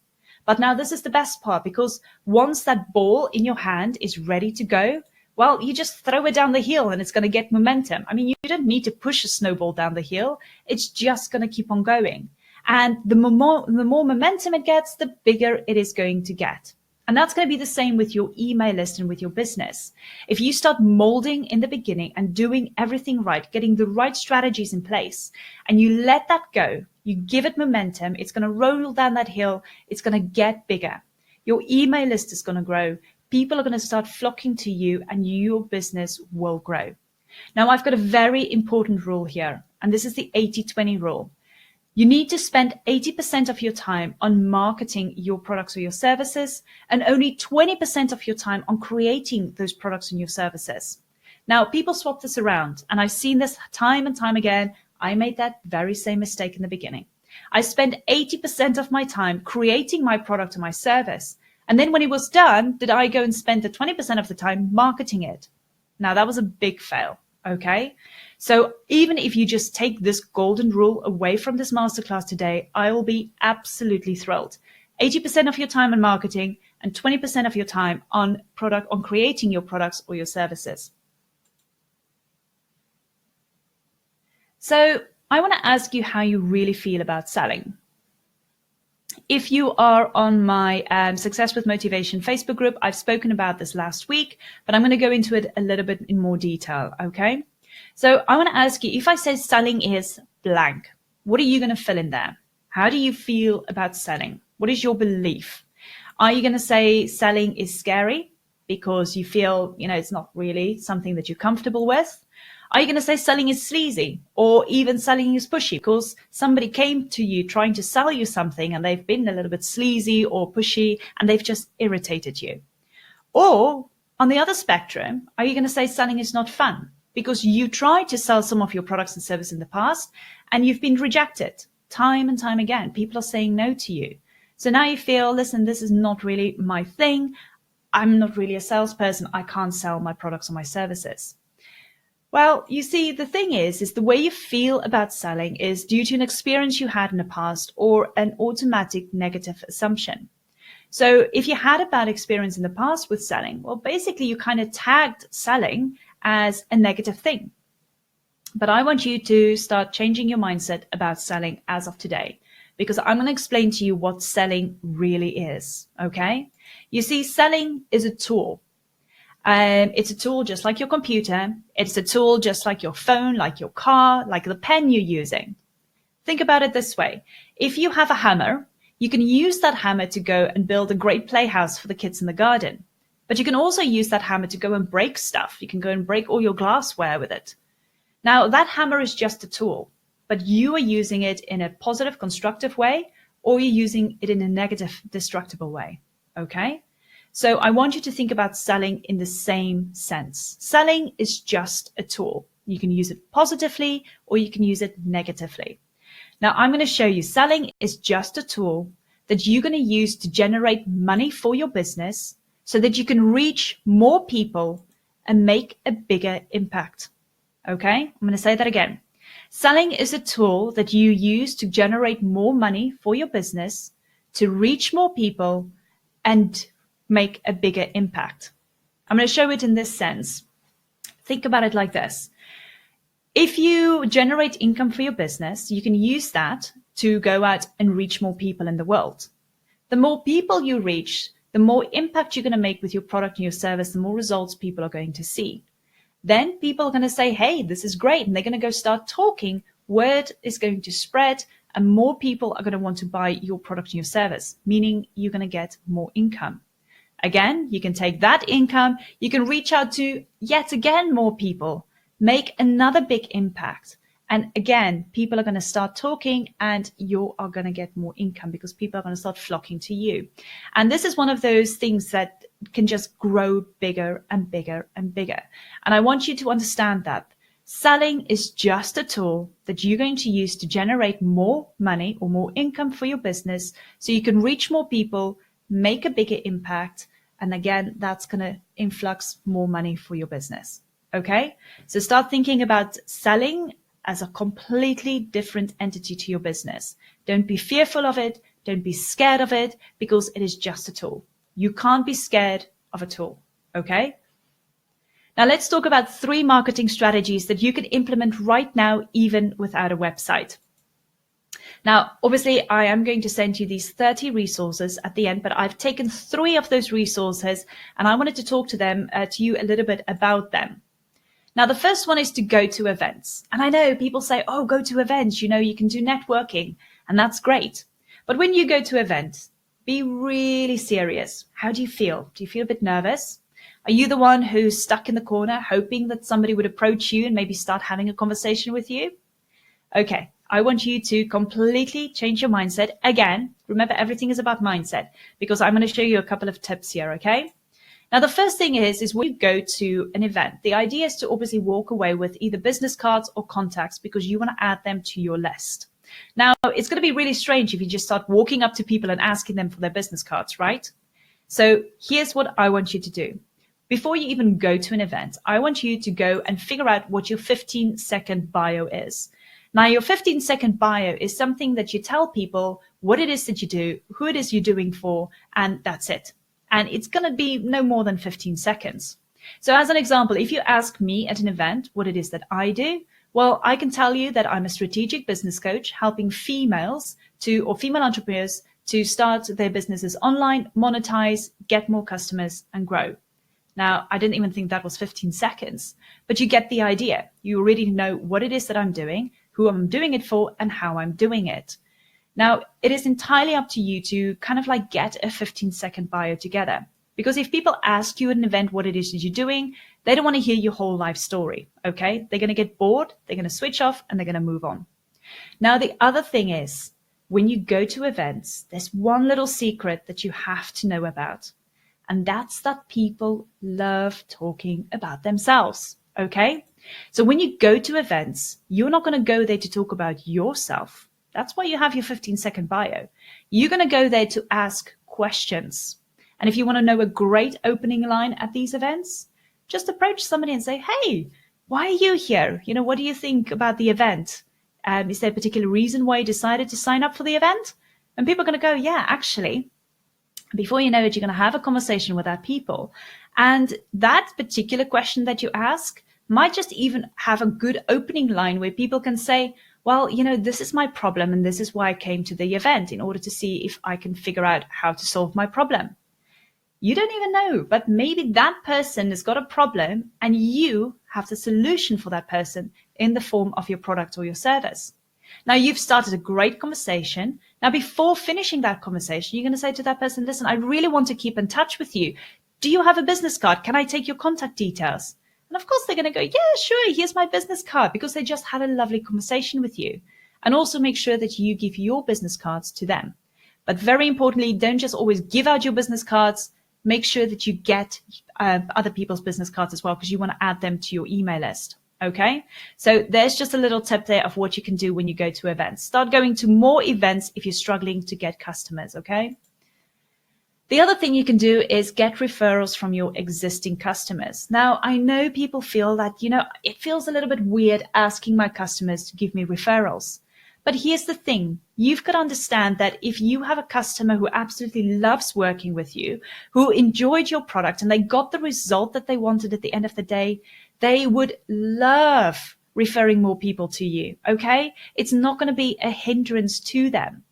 But now this is the best part, because once that ball in your hand is ready to go, well, you just throw it down the hill and it's going to get momentum. I mean, you don't need to push a snowball down the hill. It's just going to keep on going. And the more momentum it gets, the bigger it is going to get. And that's going to be the same with your email list and with your business. If you start molding in the beginning and doing everything right, getting the right strategies in place, and you let that go, you give it momentum, it's going to roll down that hill, it's going to get bigger. Your email list is going to grow. People are going to start flocking to you and your business will grow. Now, I've got a very important rule here, and this is the 80-20 rule. You need to spend 80% of your time on marketing your products or your services, and only 20% of your time on creating those products and your services. Now, people swap this around, and I've seen this time and time again. I made that very same mistake in the beginning. I spent 80% of my time creating my product or my service. And then when it was done, did I go and spend the 20% of the time marketing it? Now, that was a big fail. Okay. So even if you just take this golden rule away from this masterclass today, I will be absolutely thrilled. 80% of your time on marketing and 20% of your time on creating your products or your services. So I want to ask you how you really feel about selling. If you are on my Success with Motivation Facebook group, I've spoken about this last week, but I'm going to go into it a little bit in more detail, okay? So I want to ask you, if I say selling is blank, what are you going to fill in there? How do you feel about selling? What is your belief? Are you going to say selling is scary because you feel, it's not really something that you're comfortable with? Are you going to say selling is sleazy, or even selling is pushy because somebody came to you trying to sell you something and they've been a little bit sleazy or pushy and they've just irritated you? Or on the other spectrum, are you going to say selling is not fun because you tried to sell some of your products and services in the past and you've been rejected time and time again? People are saying no to you. So now you feel, listen, this is not really my thing. I'm not really a salesperson. I can't sell my products or my services. Well, you see, the thing is the way you feel about selling is due to an experience you had in the past or an automatic negative assumption. So if you had a bad experience in the past with selling, well, basically you kind of tagged selling as a negative thing. But I want you to start changing your mindset about selling as of today, because I'm going to explain to you what selling really is, okay? You see, selling is a tool. It's a tool just like your computer. It's a tool just like your phone, like your car, like the pen you're using. Think about it this way. If you have a hammer, you can use that hammer to go and build a great playhouse for the kids in the garden. But you can also use that hammer to go and break stuff. You can go and break all your glassware with it. Now, that hammer is just a tool, but you are using it in a positive, constructive way, or you're using it in a negative, destructible way. Okay? So I want you to think about selling in the same sense. Selling is just a tool. You can use it positively or you can use it negatively. Now I'm going to show you selling is just a tool that you're going to use to generate money for your business so that you can reach more people and make a bigger impact. Okay, I'm going to say that again. Selling is a tool that you use to generate more money for your business, to reach more people and make a bigger impact. I'm going to show it in this sense. Think about it like this. If you generate income for your business, you can use that to go out and reach more people in the world. The more people you reach, the more impact you're going to make with your product and your service, the more results people are going to see. Then people are going to say, hey, this is great. And they're going to go start talking. Word is going to spread and more people are going to want to buy your product and your service, meaning you're going to get more income. Again, you can take that income, you can reach out to yet again more people, make another big impact. And again, people are going to start talking and you are going to get more income because people are going to start flocking to you. And this is one of those things that can just grow bigger and bigger and bigger. And I want you to understand that selling is just a tool that you're going to use to generate more money or more income for your business so you can reach more people, make a bigger impact. And again, that's going to influx more money for your business. Okay, so start thinking about selling as a completely different entity to your business. Don't be fearful of it. Don't be scared of it because it is just a tool. You can't be scared of a tool. Okay. Now let's talk about 3 marketing strategies that you can implement right now, even without a website. Now, obviously, I am going to send you these 30 resources at the end, but I've taken 3 of those resources and I wanted to talk to you a little bit about them. Now, the first one is to go to events. And I know people say, oh, go to events, you can do networking and that's great. But when you go to events, be really serious. How do you feel? Do you feel a bit nervous? Are you the one who's stuck in the corner hoping that somebody would approach you and maybe start having a conversation with you? Okay, I want you to completely change your mindset. Again, remember everything is about mindset because I'm going to show you a couple of tips here, okay? Now, the first thing is when you go to an event, the idea is to obviously walk away with either business cards or contacts because you want to add them to your list. Now, it's going to be really strange if you just start walking up to people and asking them for their business cards, right? So here's what I want you to do. Before you even go to an event, I want you to go and figure out what your 15-second bio is. Now, your 15-second bio is something that you tell people what it is that you do, who it is you're doing for, and that's it. And it's going to be no more than 15 seconds. So as an example, if you ask me at an event what it is that I do, well, I can tell you that I'm a strategic business coach helping female entrepreneurs to start their businesses online, monetize, get more customers, and grow. Now, I didn't even think that was 15 seconds, but you get the idea. You already know what it is that I'm doing, who I'm doing it for, and how I'm doing it. Now, it is entirely up to you to kind of like get a 15-second bio together. Because if people ask you at an event what it is that you're doing, they don't want to hear your whole life story, okay? They're going to get bored, they're going to switch off, and they're going to move on. Now, the other thing is, when you go to events, there's one little secret that you have to know about. And that's that people love talking about themselves, okay? So when you go to events, you're not going to go there to talk about yourself. That's why you have your 15-second bio. You're going to go there to ask questions. And if you want to know a great opening line at these events, just approach somebody and say, hey, why are you here? What do you think about the event? Is there a particular reason why you decided to sign up for the event? And people are going to go, yeah, actually. Before you know it, you're going to have a conversation with that people. And that particular question that you ask might just even have a good opening line where people can say, well, this is my problem and this is why I came to the event in order to see if I can figure out how to solve my problem. You don't even know, but maybe that person has got a problem and you have the solution for that person in the form of your product or your service. Now, you've started a great conversation. Now, before finishing that conversation, you're going to say to that person, listen, I really want to keep in touch with you. Do you have a business card? Can I take your contact details? And of course, they're going to go, yeah, sure, here's my business card, because they just had a lovely conversation with you. And also make sure that you give your business cards to them. But very importantly, don't just always give out your business cards. Make sure that you get other people's business cards as well, because you want to add them to your email list. Okay, so there's just a little tip there of what you can do when you go to events. Start going to more events if you're struggling to get customers. Okay. The other thing you can do is get referrals from your existing customers. Now, I know people feel that, it feels a little bit weird asking my customers to give me referrals. But here's the thing. You've got to understand that if you have a customer who absolutely loves working with you, who enjoyed your product and they got the result that they wanted at the end of the day, they would love referring more people to you. Okay? It's not going to be a hindrance to them.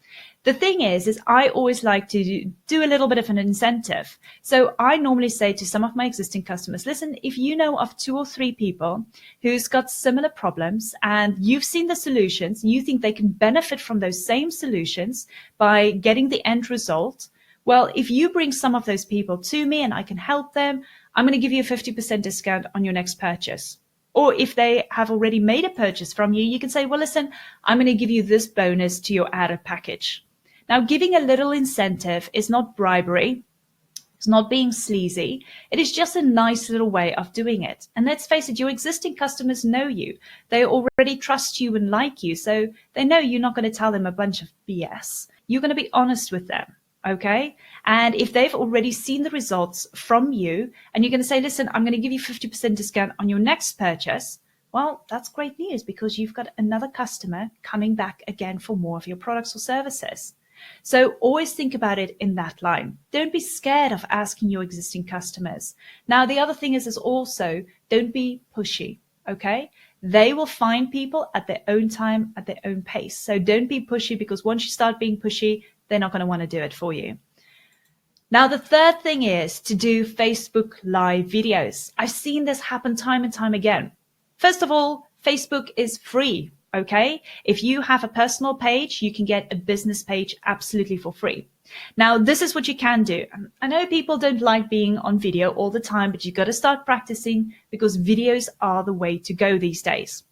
The thing is I always like to do a little bit of an incentive. So I normally say to some of my existing customers, listen, if you know of 2 or 3 people who's got similar problems and you've seen the solutions, you think they can benefit from those same solutions by getting the end result, well, if you bring some of those people to me and I can help them, I'm going to give you a 50% discount on your next purchase. Or if they have already made a purchase from you, you can say, well, listen, I'm going to give you this bonus to your added package. Now, giving a little incentive is not bribery. It's not being sleazy. It is just a nice little way of doing it. And let's face it, your existing customers know you. They already trust you and like you. So they know you're not going to tell them a bunch of BS. You're going to be honest with them. Okay. And if they've already seen the results from you and you're going to say, listen, I'm going to give you 50% discount on your next purchase. Well, that's great news because you've got another customer coming back again for more of your products or services. So always think about it in that line. Don't be scared of asking your existing customers. Now, the other thing is also don't be pushy. Okay. They will find people at their own time, at their own pace. So don't be pushy because once you start being pushy, they're not going to want to do it for you. Now, the third thing is to do Facebook Live videos. I've seen this happen time and time again. First of all, Facebook is free. Okay. If you have a personal page, you can get a business page absolutely for free. Now, this is what you can do. I know people don't like being on video all the time, but you've got to start practicing because videos are the way to go these days.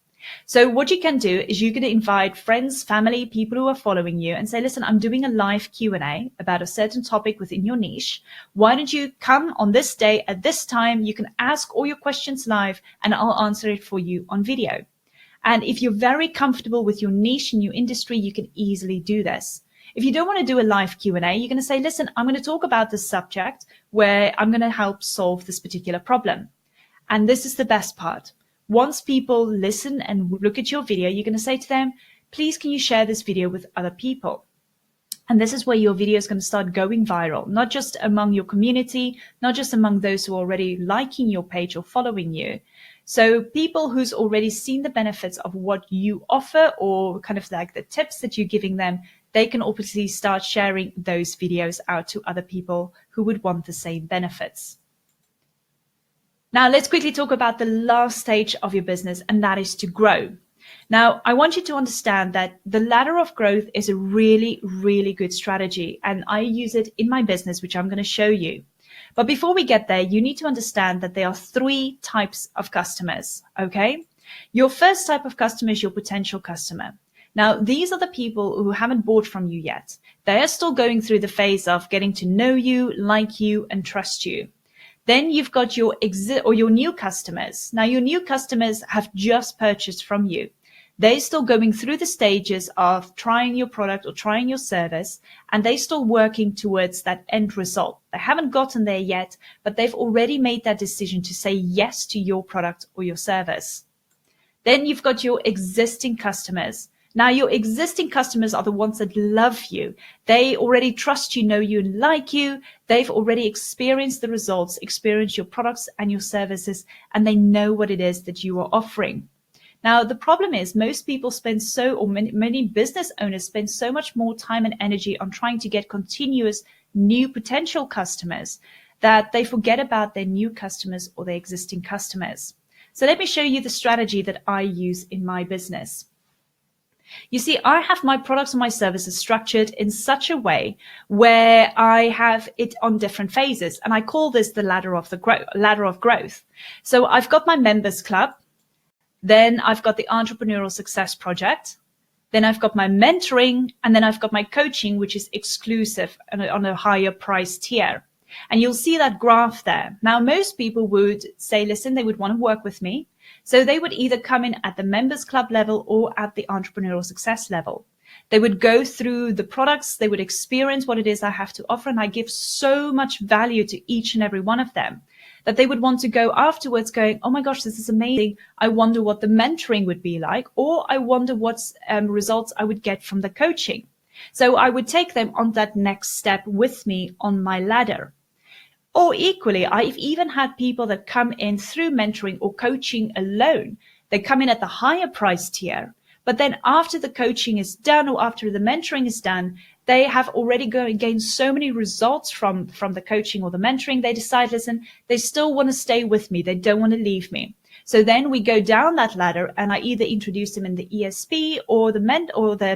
So what you can do is you're going to invite friends, family, people who are following you and say, listen, I'm doing a live Q&A about a certain topic within your niche. Why don't you come on this day at this time? You can ask all your questions live and I'll answer it for you on video. And if you're very comfortable with your niche and your industry, you can easily do this. If you don't want to do a live Q&A, you're going to say, listen, I'm going to talk about this subject where I'm going to help solve this particular problem. And this is the best part. Once people listen and look at your video, you're going to say to them, please, can you share this video with other people? And this is where your video is going to start going viral, not just among your community, not just among those who are already liking your page or following you. So people who's already seen the benefits of what you offer or kind of like the tips that you're giving them, they can obviously start sharing those videos out to other people who would want the same benefits. Now, let's quickly talk about the last stage of your business, and that is to grow. Now, I want you to understand that the ladder of growth is a really, really good strategy, and I use it in my business, which I'm going to show you. But before we get there, you need to understand that there are 3 types of customers, okay? Your first type of customer is your potential customer. Now, these are the people who haven't bought from you yet. They are still going through the phase of getting to know you, like you, and trust you. Then you've got your new customers. Now, your new customers have just purchased from you. They're still going through the stages of trying your product or trying your service, and they're still working towards that end result. They haven't gotten there yet, but they've already made that decision to say yes to your product or your service. Then you've got your existing customers. Now, your existing customers are the ones that love you. They already trust you, know you, and like you. They've already experienced the results, experienced your products and your services, and they know what it is that you are offering. Now, the problem is most people many business owners spend so much more time and energy on trying to get continuous new potential customers that they forget about their new customers or their existing customers. So let me show you the strategy that I use in my business. You see, I have my products and my services structured in such a way where I have it on different phases. And I call this the ladder of growth. So I've got my members club. Then I've got the Entrepreneurial Success Project. Then I've got my mentoring, and then I've got my coaching, which is exclusive and on a higher price tier. And you'll see that graph there. Now, most people would say, listen, they would want to work with me. So they would either come in at the members club level or at the entrepreneurial success level. They would go through the products, they would experience what it is I have to offer, and I give so much value to each and every one of them that they would want to go afterwards going, oh my gosh, this is amazing. I wonder what the mentoring would be like, or I wonder what results I would get from the coaching. So I would take them on that next step with me on my ladder. Or equally, I've even had people that come in through mentoring or coaching alone. They come in at the higher price tier, but then after the coaching is done or after the mentoring is done, they have already gained so many results from the coaching or the mentoring. They decide, listen, they still want to stay with me. They don't want to leave me. So then we go down that ladder, and I either introduce them in the ESP or the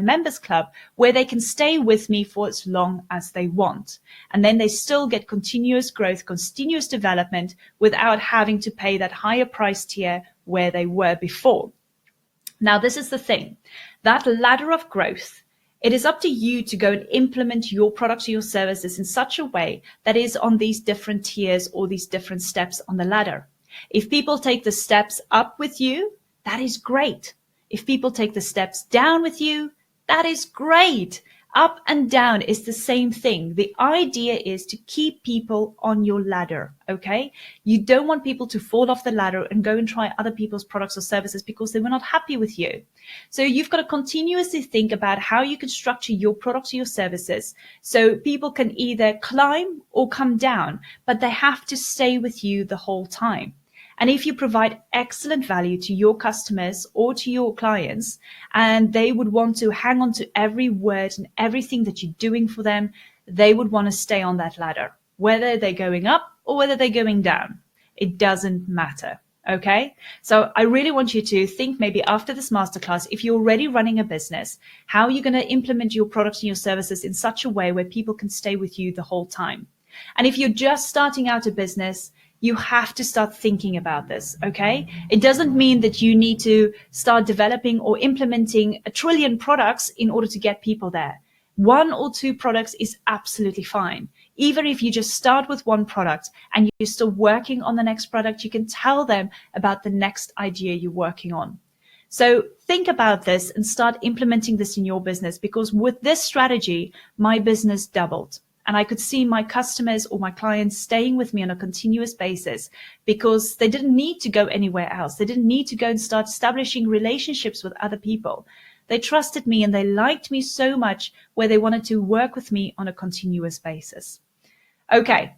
members club, where they can stay with me for as long as they want. And then they still get continuous growth, continuous development without having to pay that higher price tier where they were before. Now, this is the thing, that ladder of growth, it is up to you to go and implement your products or your services in such a way that is on these different tiers or these different steps on the ladder. If people take the steps up with you, that is great. If people take the steps down with you, that is great. Up and down is the same thing. The idea is to keep people on your ladder, okay? You don't want people to fall off the ladder and go and try other people's products or services because they were not happy with you. So you've got to continuously think about how you can structure your products or your services so people can either climb or come down, but they have to stay with you the whole time. And if you provide excellent value to your customers or to your clients, and they would want to hang on to every word and everything that you're doing for them, they would want to stay on that ladder, whether they're going up or whether they're going down. It doesn't matter. Okay. So I really want you to think maybe after this masterclass, if you're already running a business, how are you going to implement your products and your services in such a way where people can stay with you the whole time? And if you're just starting out a business, you have to start thinking about this, okay? It doesn't mean that you need to start developing or implementing 1 trillion products in order to get people there. 1 or 2 products is absolutely fine. Even if you just start with 1 product and you're still working on the next product, you can tell them about the next idea you're working on. So think about this and start implementing this in your business, because with this strategy, my business doubled. And I could see my customers or my clients staying with me on a continuous basis because they didn't need to go anywhere else. They didn't need to go and start establishing relationships with other people. They trusted me and they liked me so much where they wanted to work with me on a continuous basis. Okay.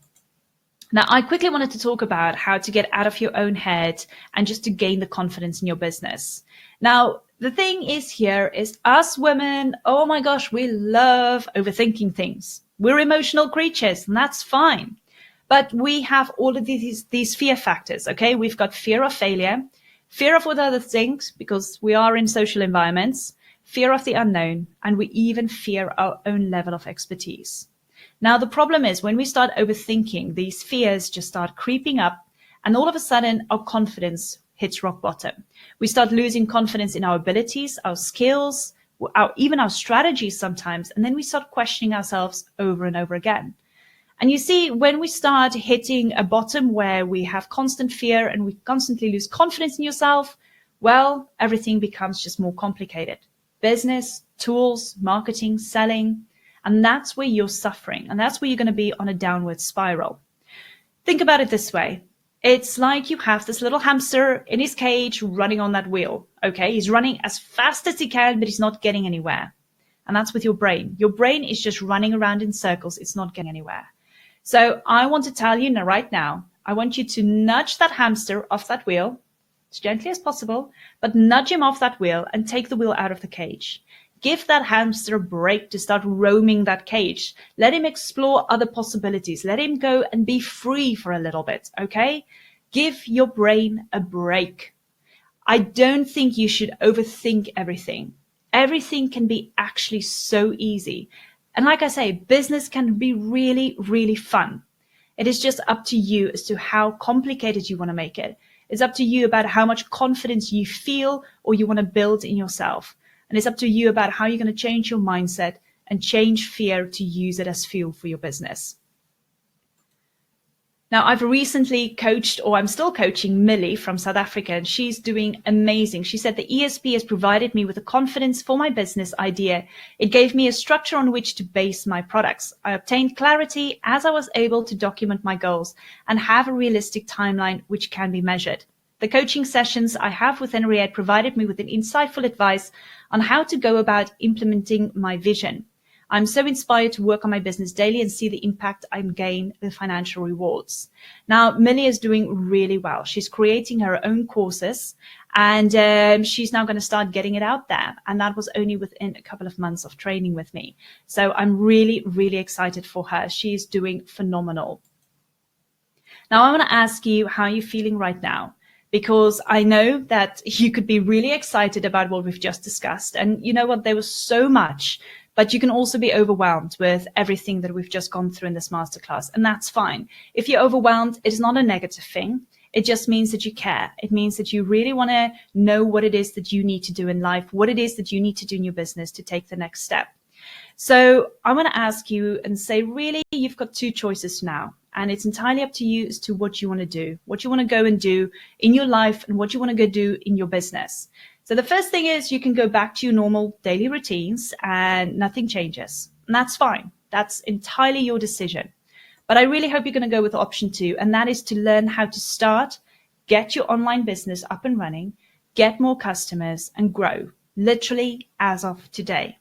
Now, I quickly wanted to talk about how to get out of your own head and just to gain the confidence in your business. Now, the thing is here is us women, oh my gosh, we love overthinking things. We're emotional creatures, and that's fine. But we have all of these fear factors, okay? We've got fear of failure, fear of what other things, because we are in social environments, fear of the unknown, and we even fear our own level of expertise. Now, the problem is when we start overthinking, these fears just start creeping up, and all of a sudden, our confidence hits rock bottom. We start losing confidence in our abilities, our skills, even our strategies sometimes, and then we start questioning ourselves over and over again. And you see, when we start hitting a bottom where we have constant fear and we constantly lose confidence in yourself, well, everything becomes just more complicated. Business, tools, marketing, selling, and that's where you're suffering, and that's where you're going to be on a downward spiral. Think about it this way. It's like you have this little hamster in his cage running on that wheel, okay? He's running as fast as he can, but he's not getting anywhere. And that's with your brain. Your brain is just running around in circles. It's not getting anywhere. So I want to tell you right now, I want you to nudge that hamster off that wheel as gently as possible, but nudge him off that wheel and take the wheel out of the cage. Give that hamster a break to start roaming that cage. Let him explore other possibilities. Let him go and be free for a little bit, okay? Give your brain a break. I don't think you should overthink everything. Everything can be actually so easy. And like I say, business can be really, really fun. It is just up to you as to how complicated you want to make it. It's up to you about how much confidence you feel or you want to build in yourself. And it's up to you about how you're going to change your mindset and change fear to use it as fuel for your business. Now, I've recently coached, or I'm still coaching, Millie from South Africa, and she's doing amazing. She said the ESP has provided me with the confidence for my business idea. It gave me a structure on which to base my products. I obtained clarity as I was able to document my goals and have a realistic timeline which can be measured. The coaching sessions I have with Henriette provided me with an insightful advice on how to go about implementing my vision. I'm so inspired to work on my business daily and see the impact I gain with financial rewards. Now, Millie is doing really well. She's creating her own courses, and she's now going to start getting it out there. And that was only within a couple of months of training with me. So I'm really, really excited for her. She's doing phenomenal. Now, I want to ask you how you're feeling right now, because I know that you could be really excited about what we've just discussed. And you know what? There was so much. But you can also be overwhelmed with everything that we've just gone through in this masterclass, and that's fine. If you're overwhelmed, it is not a negative thing. It just means that you care. It means that you really want to know what it is that you need to do in life, what it is that you need to do in your business to take the next step. So I want to ask you and say, really, you've got two choices now. And it's entirely up to you as to what you want to do, what you want to go and do in your life and what you want to go do in your business. So the first thing is you can go back to your normal daily routines and nothing changes. And that's fine. That's entirely your decision. But I really hope you're going to go with option 2, and that is to learn how to start, get your online business up and running, get more customers and grow, literally as of today.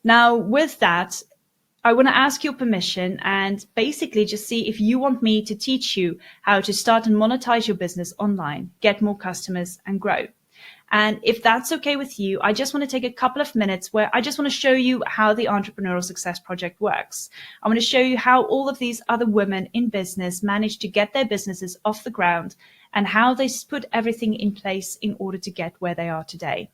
Now, with that, I want to ask your permission and basically just see if you want me to teach you how to start and monetize your business online, get more customers and grow. And if that's okay with you, I just want to take a couple of minutes where I just want to show you how the Entrepreneurial Success Project works. I want to show you how all of these other women in business manage to get their businesses off the ground and how they put everything in place in order to get where they are today.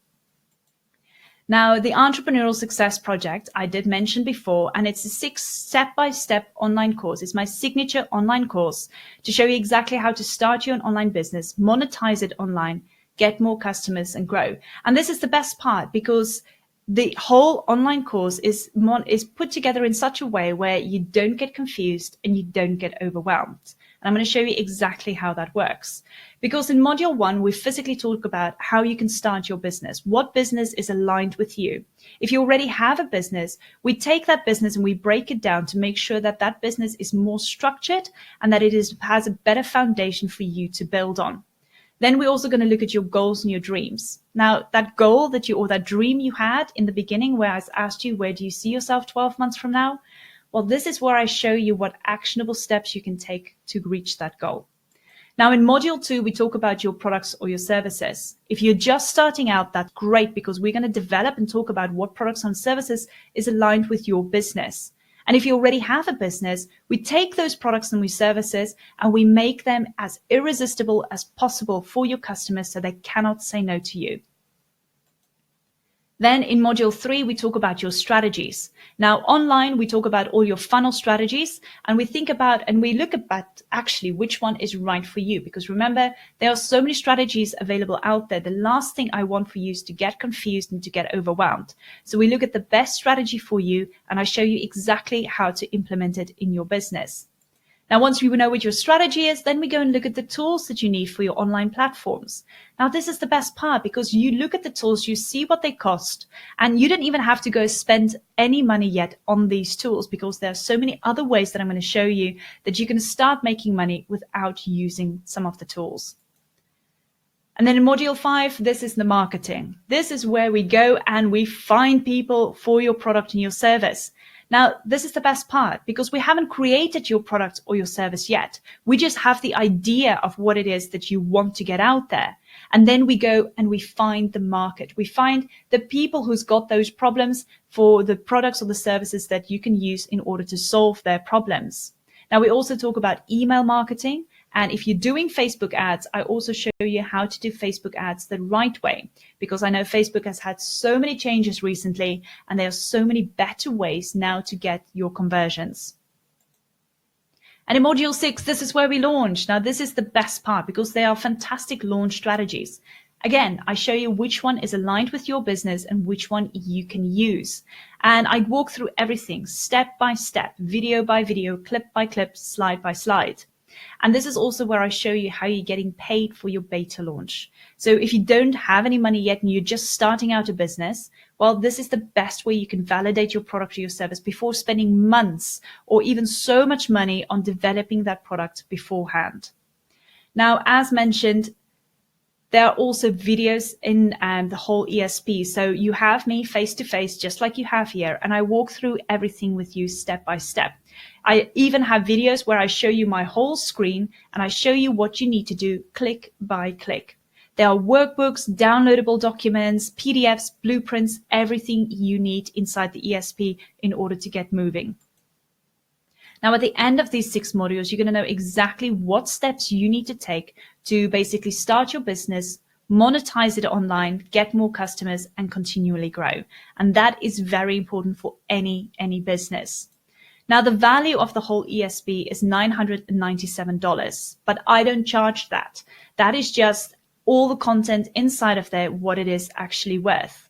Now, the Entrepreneurial Success Project, I did mention before, and it's a 6 step-by-step online course. It's my signature online course to show you exactly how to start your own online business, monetize it online, get more customers and grow. And this is the best part because the whole online course is put together in such a way where you don't get confused and you don't get overwhelmed. And I'm going to show you exactly how that works. Because in module 1, we physically talk about how you can start your business. What business is aligned with you? If you already have a business, we take that business and we break it down to make sure that that business is more structured and that it has a better foundation for you to build on. Then we're also going to look at your goals and your dreams. Now, that goal that dream you had in the beginning where I asked you, where do you see yourself 12 months from now? Well, this is where I show you what actionable steps you can take to reach that goal. Now, in module 2, we talk about your products or your services. If you're just starting out, that's great because we're going to develop and talk about what products and services is aligned with your business. And if you already have a business, we take those products and services and we make them as irresistible as possible for your customers so they cannot say no to you. Then in module 3, we talk about your strategies. Now online, we talk about all your funnel strategies and we look at actually which one is right for you. Because remember, there are so many strategies available out there. The last thing I want for you is to get confused and to get overwhelmed. So we look at the best strategy for you and I show you exactly how to implement it in your business. Now, once we know what your strategy is, then we go and look at the tools that you need for your online platforms. Now, this is the best part because you look at the tools, you see what they cost, and you don't even have to go spend any money yet on these tools because there are so many other ways that I'm going to show you that you can start making money without using some of the tools. And then in module 5, this is the marketing. This is where we go and we find people for your product and your service. Now, this is the best part because we haven't created your product or your service yet. We just have the idea of what it is that you want to get out there. And then we go and we find the market. We find the people who's got those problems for the products or the services that you can use in order to solve their problems. Now, we also talk about email marketing. And if you're doing Facebook ads, I also show you how to do Facebook ads the right way, because I know Facebook has had so many changes recently and there are so many better ways now to get your conversions. And in module 6, this is where we launch. Now, this is the best part because they are fantastic launch strategies. Again, I show you which one is aligned with your business and which one you can use. And I walk through everything step by step, video by video, clip by clip, slide by slide. And this is also where I show you how you're getting paid for your beta launch. So if you don't have any money yet and you're just starting out a business, well, this is the best way you can validate your product or your service before spending months or even so much money on developing that product beforehand. Now, as mentioned, there are also videos in the whole ESP. So you have me face to face, just like you have here, and I walk through everything with you step by step. I even have videos where I show you my whole screen and I show you what you need to do click by click. There are workbooks, downloadable documents, PDFs, blueprints, everything you need inside the ESP in order to get moving. Now, at the end of these 6 modules, you're going to know exactly what steps you need to take to basically start your business, monetize it online, get more customers, and continually grow. And that is very important for any business. Now, the value of the whole ESP is $997, but I don't charge that. That is just all the content inside of there, what it is actually worth.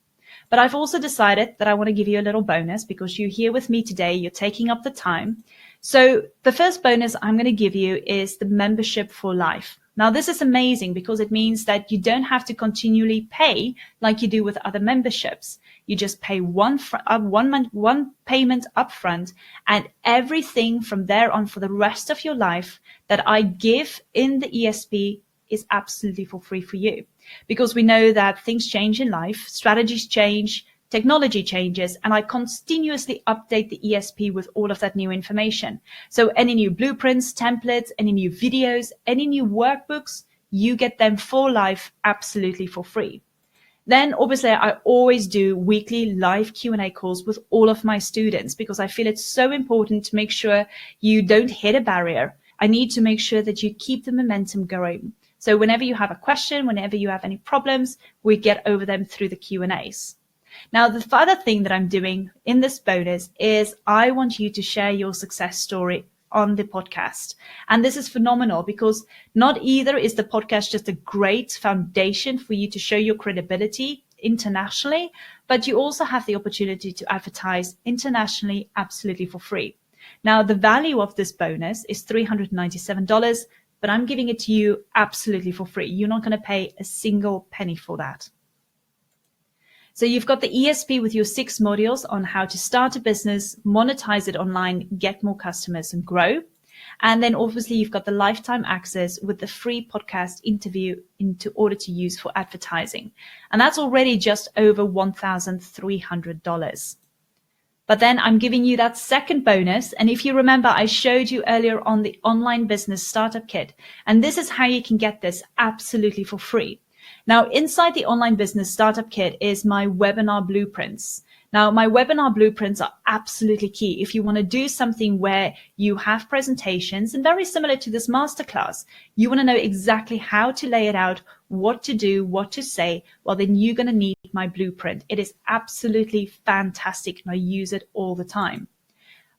But I've also decided that I want to give you a little bonus because you're here with me today, you're taking up the time. So the first bonus I'm going to give you is the membership for life. Now, this is amazing because it means that you don't have to continually pay like you do with other memberships. You just pay one payment upfront, and everything from there on for the rest of your life that I give in the ESP is absolutely for free for you. Because we know that things change in life, strategies change, technology changes, and I continuously update the ESP with all of that new information. So any new blueprints, templates, any new videos, any new workbooks, you get them for life absolutely for free. Then obviously I always do weekly live Q&A calls with all of my students because I feel it's so important to make sure you don't hit a barrier. I need to make sure that you keep the momentum going. So whenever you have a question, whenever you have any problems, we get over them through the Q&As. Now, the further thing that I'm doing in this bonus is I want you to share your success story on the podcast. And this is phenomenal because not either is the podcast just a great foundation for you to show your credibility internationally, but you also have the opportunity to advertise internationally absolutely for free. Now, the value of this bonus is $397, but I'm giving it to you absolutely for free. You're not going to pay a single penny for that. So you've got the ESP with your 6 modules on how to start a business, monetize it online, get more customers and grow. And then obviously you've got the lifetime access with the free podcast interview into order to use for advertising. And that's already just over $1,300. But then I'm giving you that second bonus. And if you remember, I showed you earlier on the online business startup kit. And this is how you can get this absolutely for free. Now, inside the online business startup kit is my webinar blueprints. Now, my webinar blueprints are absolutely key. If you want to do something where you have presentations and very similar to this masterclass, you want to know exactly how to lay it out, what to do, what to say, well, then you're going to need my blueprint. It is absolutely fantastic and I use it all the time.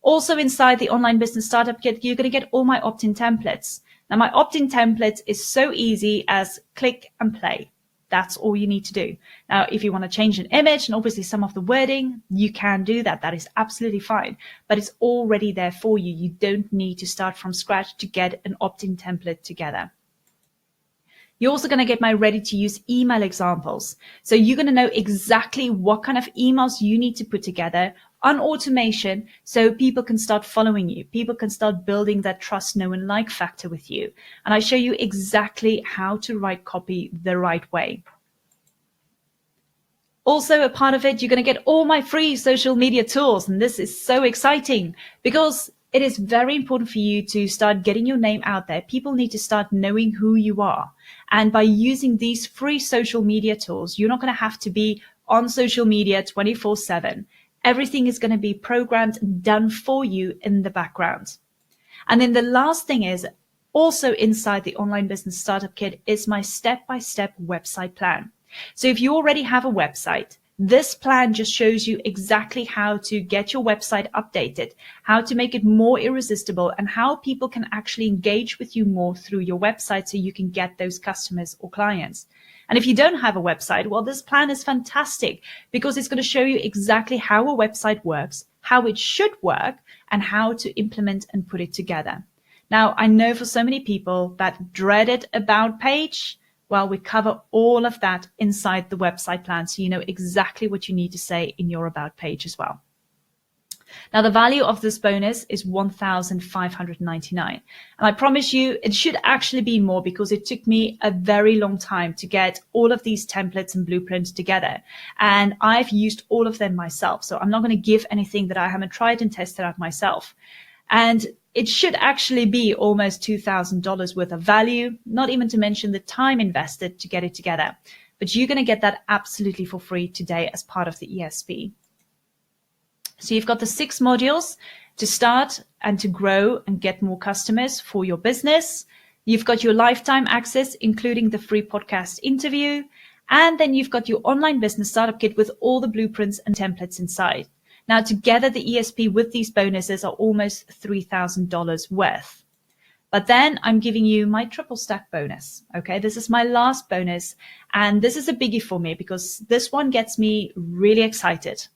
Also inside the online business startup kit, you're going to get all my opt-in templates. Now, my opt-in templates is so easy as click and play. That's all you need to do. Now, if you want to change an image and obviously some of the wording, you can do that. That is absolutely fine. But it's already there for you. You don't need to start from scratch to get an opt-in template together. You're also going to get my ready-to-use email examples. So you're going to know exactly what kind of emails you need to put together on automation so people can start following you. People can start building that trust, know, and like factor with you. And I show you exactly how to write copy the right way. Also, a part of it, you're going to get all my free social media tools. And this is so exciting because it is very important for you to start getting your name out there. People need to start knowing who you are. And by using these free social media tools, you're not going to have to be on social media 24/7. Everything is going to be programmed and done for you in the background. And then the last thing is also inside the online business startup kit is my step-by-step website plan. So if you already have a website, This plan just shows you exactly how to get your website updated, how to make it more irresistible, and how people can actually engage with you more through your website so you can get those customers or clients. And if you don't have a website, well, this plan is fantastic because it's going to show you exactly how a website works, how it should work, and how to implement and put it together. Now, I know for so many people that dreaded about page, well, we cover all of that inside the website plan, so you know exactly what you need to say in your about page as well. Now, the value of this bonus is $1,599. And I promise you, it should actually be more because it took me a very long time to get all of these templates and blueprints together. And I've used all of them myself. So I'm not going to give anything that I haven't tried and tested out myself. And it should actually be almost $2,000 worth of value, not even to mention the time invested to get it together. But you're going to get that absolutely for free today as part of the ESP. So you've got the 6 modules to start and to grow and get more customers for your business. You've got your lifetime access, including the free podcast interview. And then you've got your online business startup kit with all the blueprints and templates inside. Now, together, the ESP with these bonuses are almost $3,000 worth. But then I'm giving you my triple stack bonus. Okay, this is my last bonus. And this is a biggie for me because this one gets me really excited.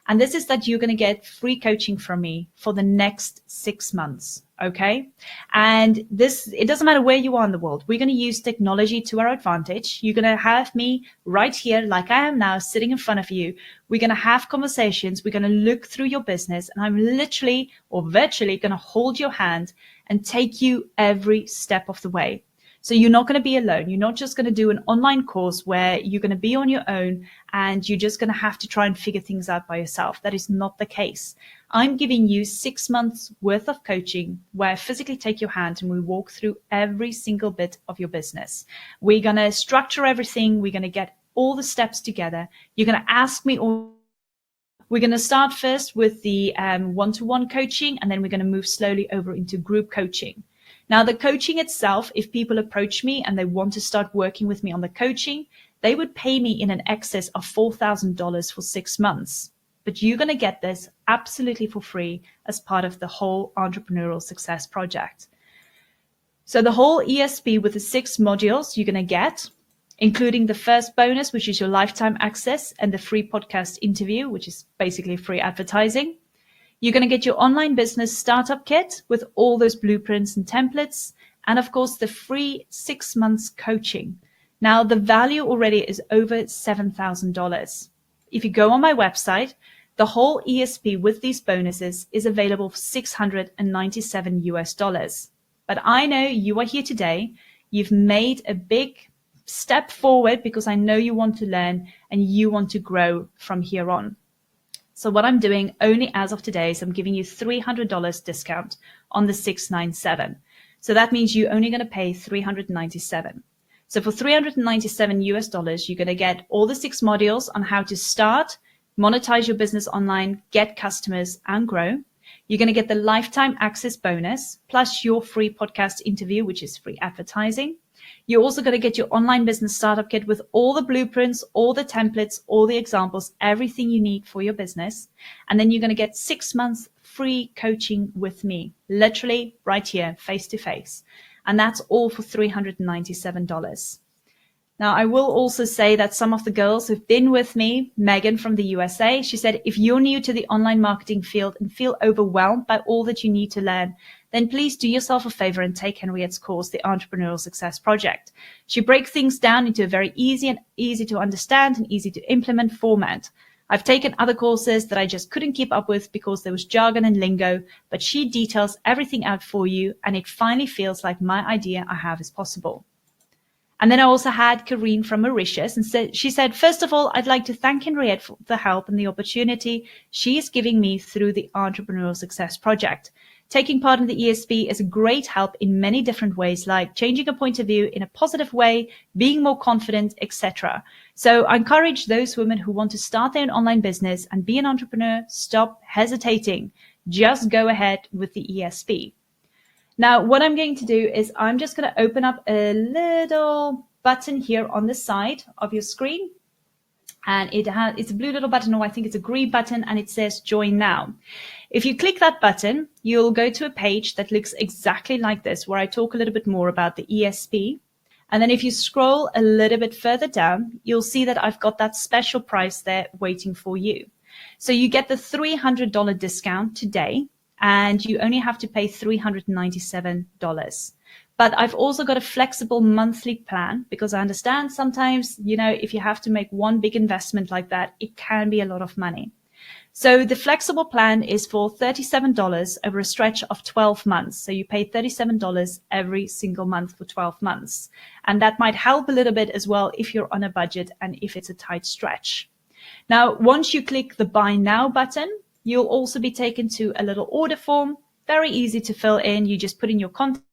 And this is that you're going to get free coaching from me for the next 6 months. Okay. And this, it doesn't matter where you are in the world. We're going to use technology to our advantage. You're going to have me right here, like I am now, sitting in front of you. We're going to have conversations. We're going to look through your business, and I'm literally or virtually going to hold your hand and take you every step of the way. So you're not going to be alone. You're not just going to do an online course where you're going to be on your own and you're just going to have to try and figure things out by yourself. That is not the case. I'm giving you 6 months worth of coaching where I physically take your hand and we walk through every single bit of your business. We're going to structure everything. We're going to get all the steps together. You're going to ask me all. We're going to start first with the one-to-one coaching, and then we're going to move slowly over into group coaching. Now, the coaching itself, if people approach me and they want to start working with me on the coaching, they would pay me in an excess of $4,000 for 6 months. But you're going to get this absolutely for free as part of the whole Entrepreneurial Success Project. So the whole ESP with the 6 modules you're going to get, including the first bonus, which is your lifetime access, and the free podcast interview, which is basically free advertising. You're going to get your online business startup kit with all those blueprints and templates. And of course, the free 6 months coaching. Now, the value already is over $7,000. If you go on my website, the whole ESP with these bonuses is available for $697. But I know you are here today. You've made a big step forward because I know you want to learn and you want to grow from here on. So what I'm doing only as of today is I'm giving you $300 discount on the 697. So that means you're only going to pay $397. So for $397, you're going to get all the 6 modules on how to start, monetize your business online, get customers, and grow. You're going to get the lifetime access bonus plus your free podcast interview, which is free advertising. You're also going to get your online business startup kit with all the blueprints, all the templates, all the examples, everything you need for your business. And then you're going to get 6 months free coaching with me, literally right here, face to face. And that's all for $397. Now, I will also say that some of the girls who've been with me, Megan from the USA, she said, if you're new to the online marketing field and feel overwhelmed by all that you need to learn, then please do yourself a favor and take Henriette's course, the Entrepreneurial Success Project. She breaks things down into a very easy to understand and easy to implement format. I've taken other courses that I just couldn't keep up with because there was jargon and lingo, but she details everything out for you, and it finally feels like my idea I have is possible. And then I also had Karine from Mauritius, and she said, first of all, I'd like to thank Henriette for the help and the opportunity she is giving me through the Entrepreneurial Success Project. Taking part in the ESP is a great help in many different ways, like changing a point of view in a positive way, being more confident, etc. So I encourage those women who want to start their own online business and be an entrepreneur, stop hesitating. Just go ahead with the ESP. Now, what I'm going to do is I'm just going to open up a little button here on the side of your screen. And it's a blue little button, or I think it's a green button, and it says join now. If you click that button, you'll go to a page that looks exactly like this, where I talk a little bit more about the ESP. And then if you scroll a little bit further down, you'll see that I've got that special price there waiting for you. So you get the $300 discount today, and you only have to pay $397. But I've also got a flexible monthly plan, because I understand sometimes, if you have to make one big investment like that, it can be a lot of money. So the flexible plan is for $37 over a stretch of 12 months. So you pay $37 every single month for 12 months. And that might help a little bit as well if you're on a budget and if it's a tight stretch. Now, once you click the buy now button, you'll also be taken to a little order form. Very easy to fill in. You just put in your contact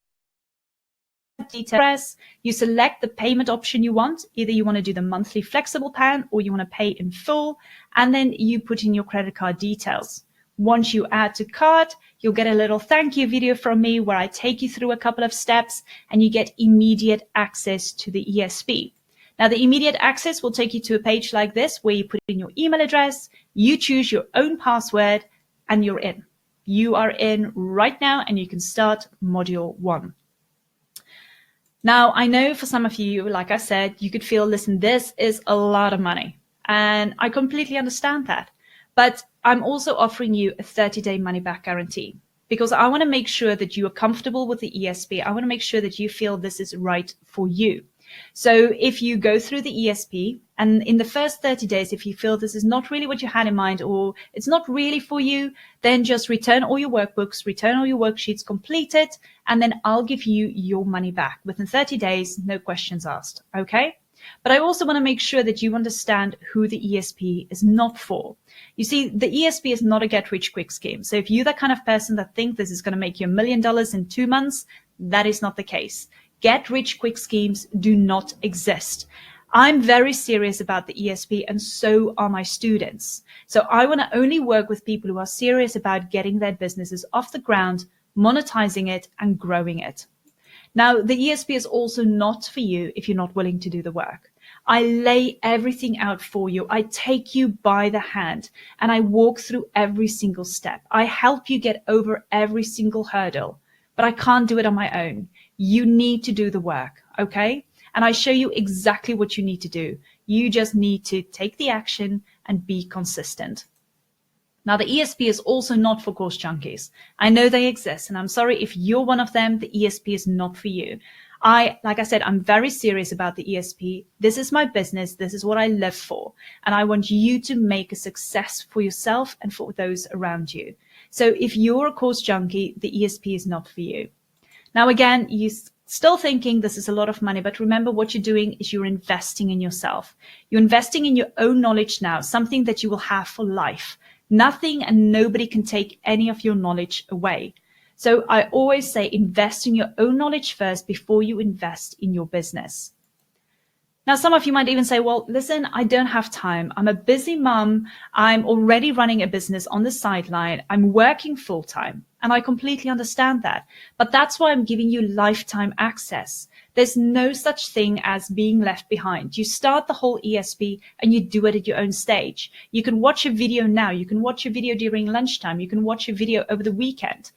details, you select the payment option you want. Either you want to do the monthly flexible plan or you want to pay in full, and then you put in your credit card details. Once you add to cart, you'll get a little thank you video from me where I take you through a couple of steps, and you get immediate access to the ESP. Now, the immediate access will take you to a page like this where you put in your email address, you choose your own password, and you're in. You are in right now, and you can start module 1. Now, I know for some of you, like I said, you could feel, listen, this is a lot of money. And I completely understand that. But I'm also offering you a 30-day money-back guarantee, because I want to make sure that you are comfortable with the ESP. I want to make sure that you feel this is right for you. So if you go through the ESP, and in the first 30 days, if you feel this is not really what you had in mind, or it's not really for you, then just return all your workbooks, return all your worksheets completed, and then I'll give you your money back within 30 days, no questions asked, okay? But I also want to make sure that you understand who the ESP is not for. You see, the ESP is not a get-rich-quick scheme. So if you're the kind of person that thinks this is going to make you $1 million in 2 months, that is not the case. Get-rich-quick schemes do not exist. I'm very serious about the ESP, and so are my students. So I want to only work with people who are serious about getting their businesses off the ground, monetizing it, and growing it. Now, the ESP is also not for you if you're not willing to do the work. I lay everything out for you. I take you by the hand, and I walk through every single step. I help you get over every single hurdle, but I can't do it on my own. You need to do the work, okay? And I show you exactly what you need to do. You just need to take the action and be consistent. Now, the ESP is also not for course junkies. I know they exist, and I'm sorry if you're one of them, the ESP is not for you. Like I said, I'm very serious about the ESP. This is my business. This is what I live for. And I want you to make a success for yourself and for those around you. So if you're a course junkie, the ESP is not for you. Now, again, you're still thinking this is a lot of money, but remember what you're doing is you're investing in yourself. You're investing in your own knowledge now, something that you will have for life. Nothing and nobody can take any of your knowledge away. So I always say invest in your own knowledge first before you invest in your business. Now, some of you might even say, well, listen, I don't have time. I'm a busy mom. I'm already running a business on the sideline. I'm working full time. And I completely understand that. But that's why I'm giving you lifetime access. There's no such thing as being left behind. You start the whole ESP and you do it at your own stage. You can watch a video now. You can watch a video during lunchtime. You can watch a video over the weekend.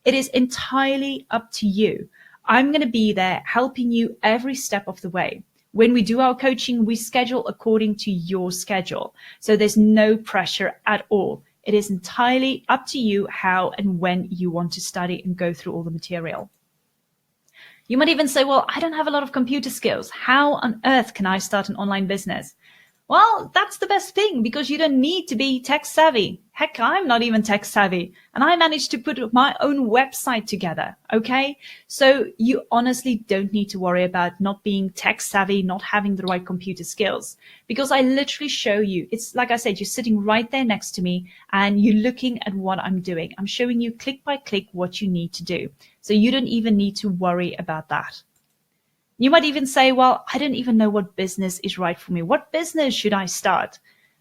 It is entirely up to you. I'm going to be there helping you every step of the way. When we do our coaching, we schedule according to your schedule. So there's no pressure at all. It is entirely up to you how and when you want to study and go through all the material. You might even say, well, I don't have a lot of computer skills. How on earth can I start an online business? Well, that's the best thing, because you don't need to be tech savvy. Heck, I'm not even tech savvy. And I managed to put my own website together. Okay. So you honestly don't need to worry about not being tech savvy, not having the right computer skills, because I literally show you. It's like I said, you're sitting right there next to me and you're looking at what I'm doing. I'm showing you click by click what you need to do. So you don't even need to worry about that. You might even say, well, I don't even know what business is right for me. What business should I start?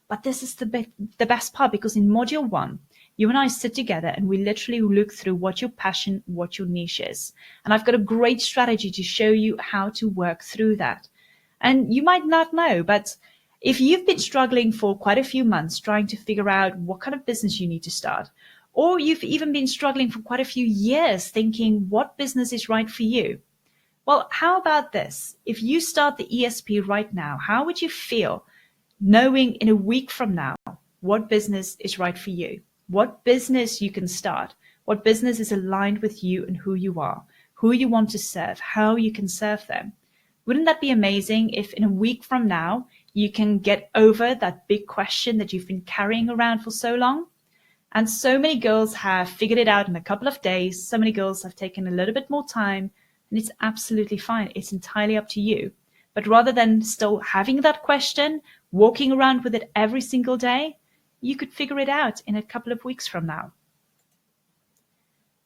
But this is the best part, because in module 1, you and I sit together and we literally look through what your passion, what your niche is. And I've got a great strategy to show you how to work through that. And you might not know, but If you've been struggling for quite a few months trying to figure out what kind of business you need to start, or you've even been struggling for quite a few years thinking what business is right for you, well, how about this? If you start the ESP right now, how would you feel knowing in a week from now what business is right for you, what business you can start, what business is aligned with you and who you are, who you want to serve, how you can serve them? Wouldn't that be amazing if in a week from now you can get over that big question that you've been carrying around for so long? And so many girls have figured it out in a couple of days. So many girls have taken a little bit more time, and it's absolutely fine. It's entirely up to you. But rather than still having that question, walking around with it every single day, you could figure it out in a couple of weeks from now.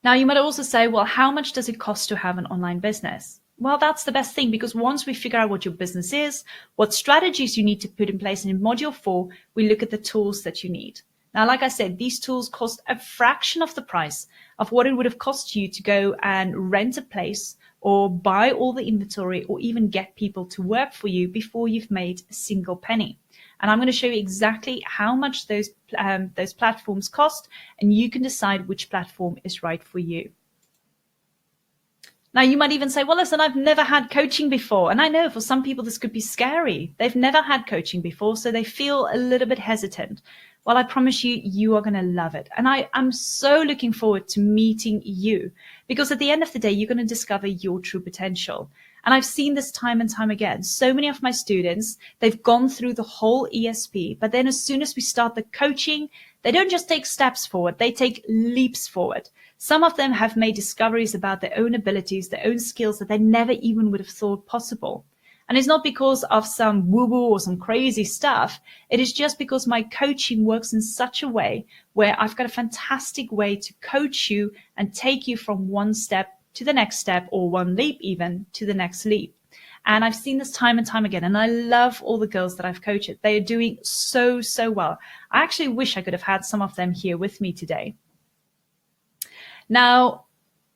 Now, you might also say, well, how much does it cost to have an online business? Well, that's the best thing, because once we figure out what your business is, what strategies you need to put in place, and in module 4, we look at the tools that you need. Now, like I said, these tools cost a fraction of the price of what it would have cost you to go and rent a place or buy all the inventory or even get people to work for you before you've made a single penny. And I'm going to show you exactly how much those platforms cost, and you can decide which platform is right for you. Now, you might even say, well, listen, I've never had coaching before. And I know for some people this could be scary. They've never had coaching before, so they feel a little bit hesitant. Well, I promise you, you are going to love it. And I'm so looking forward to meeting you, because at the end of the day, you're going to discover your true potential. And I've seen this time and time again. So many of my students, they've gone through the whole ESP, but then as soon as we start the coaching, they don't just take steps forward, they take leaps forward. Some of them have made discoveries about their own abilities, their own skills that they never even would have thought possible. And it's not because of some woo-woo or some crazy stuff. It is just because my coaching works in such a way where I've got a fantastic way to coach you and take you from one step to the next step, or one leap even to the next leap. And I've seen this time and time again. And I love all the girls that I've coached. They are doing so, so well. I actually wish I could have had some of them here with me today. Now,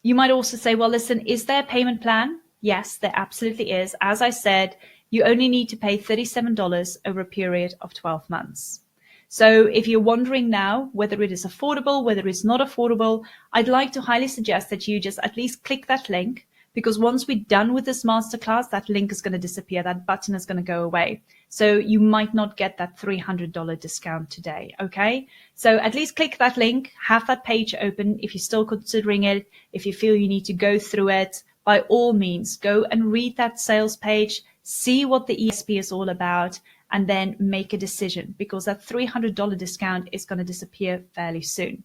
you might also say, well, listen, is there a payment plan? Yes, there absolutely is. As I said, you only need to pay $37 over a period of 12 months. So if you're wondering now whether it is affordable, whether it's not affordable, I'd like to highly suggest that you just at least click that link, because once we're done with this masterclass, that link is going to disappear. That button is going to go away. So you might not get that $300 discount today. Okay. So at least click that link, have that page open. If you're still considering it, if you feel you need to go through it, by all means, go and read that sales page, see what the ESP is all about, and then make a decision, because that $300 discount is going to disappear fairly soon.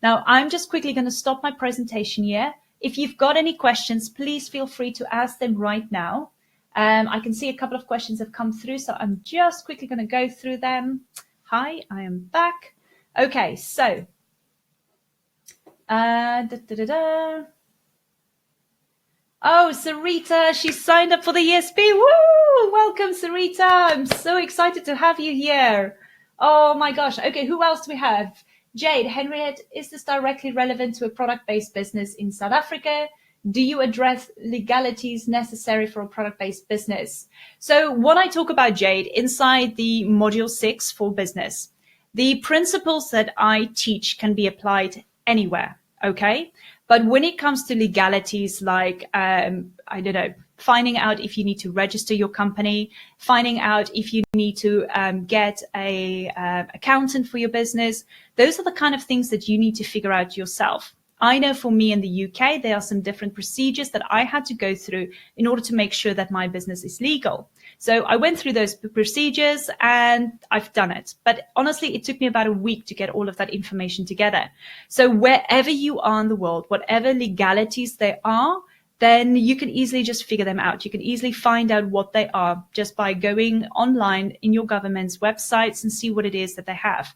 Now, I'm just quickly going to stop my presentation here. If you've got any questions, please feel free to ask them right now. I can see a couple of questions have come through, so I'm just quickly going to go through them. Hi, I am back. Okay, so oh, Sarita, she signed up for the ESP. Woo! Welcome, Sarita. I'm so excited to have you here. Oh my gosh. Okay, who else do we have? Jade, Henriette, is this directly relevant to a product-based business in South Africa? Do you address legalities necessary for a product-based business? So when I talk about Jade inside the module 6 for business, the principles that I teach can be applied anywhere, okay? But when it comes to legalities like, I don't know, finding out if you need to register your company, finding out if you need to get a accountant for your business, those are the kind of things that you need to figure out yourself. I know for me in the UK, there are some different procedures that I had to go through in order to make sure that my business is legal. So I went through those procedures and I've done it. But honestly, it took me about a week to get all of that information together. So wherever you are in the world, whatever legalities there are, then you can easily just figure them out. You can easily find out what they are just by going online in your government's websites and see what it is that they have.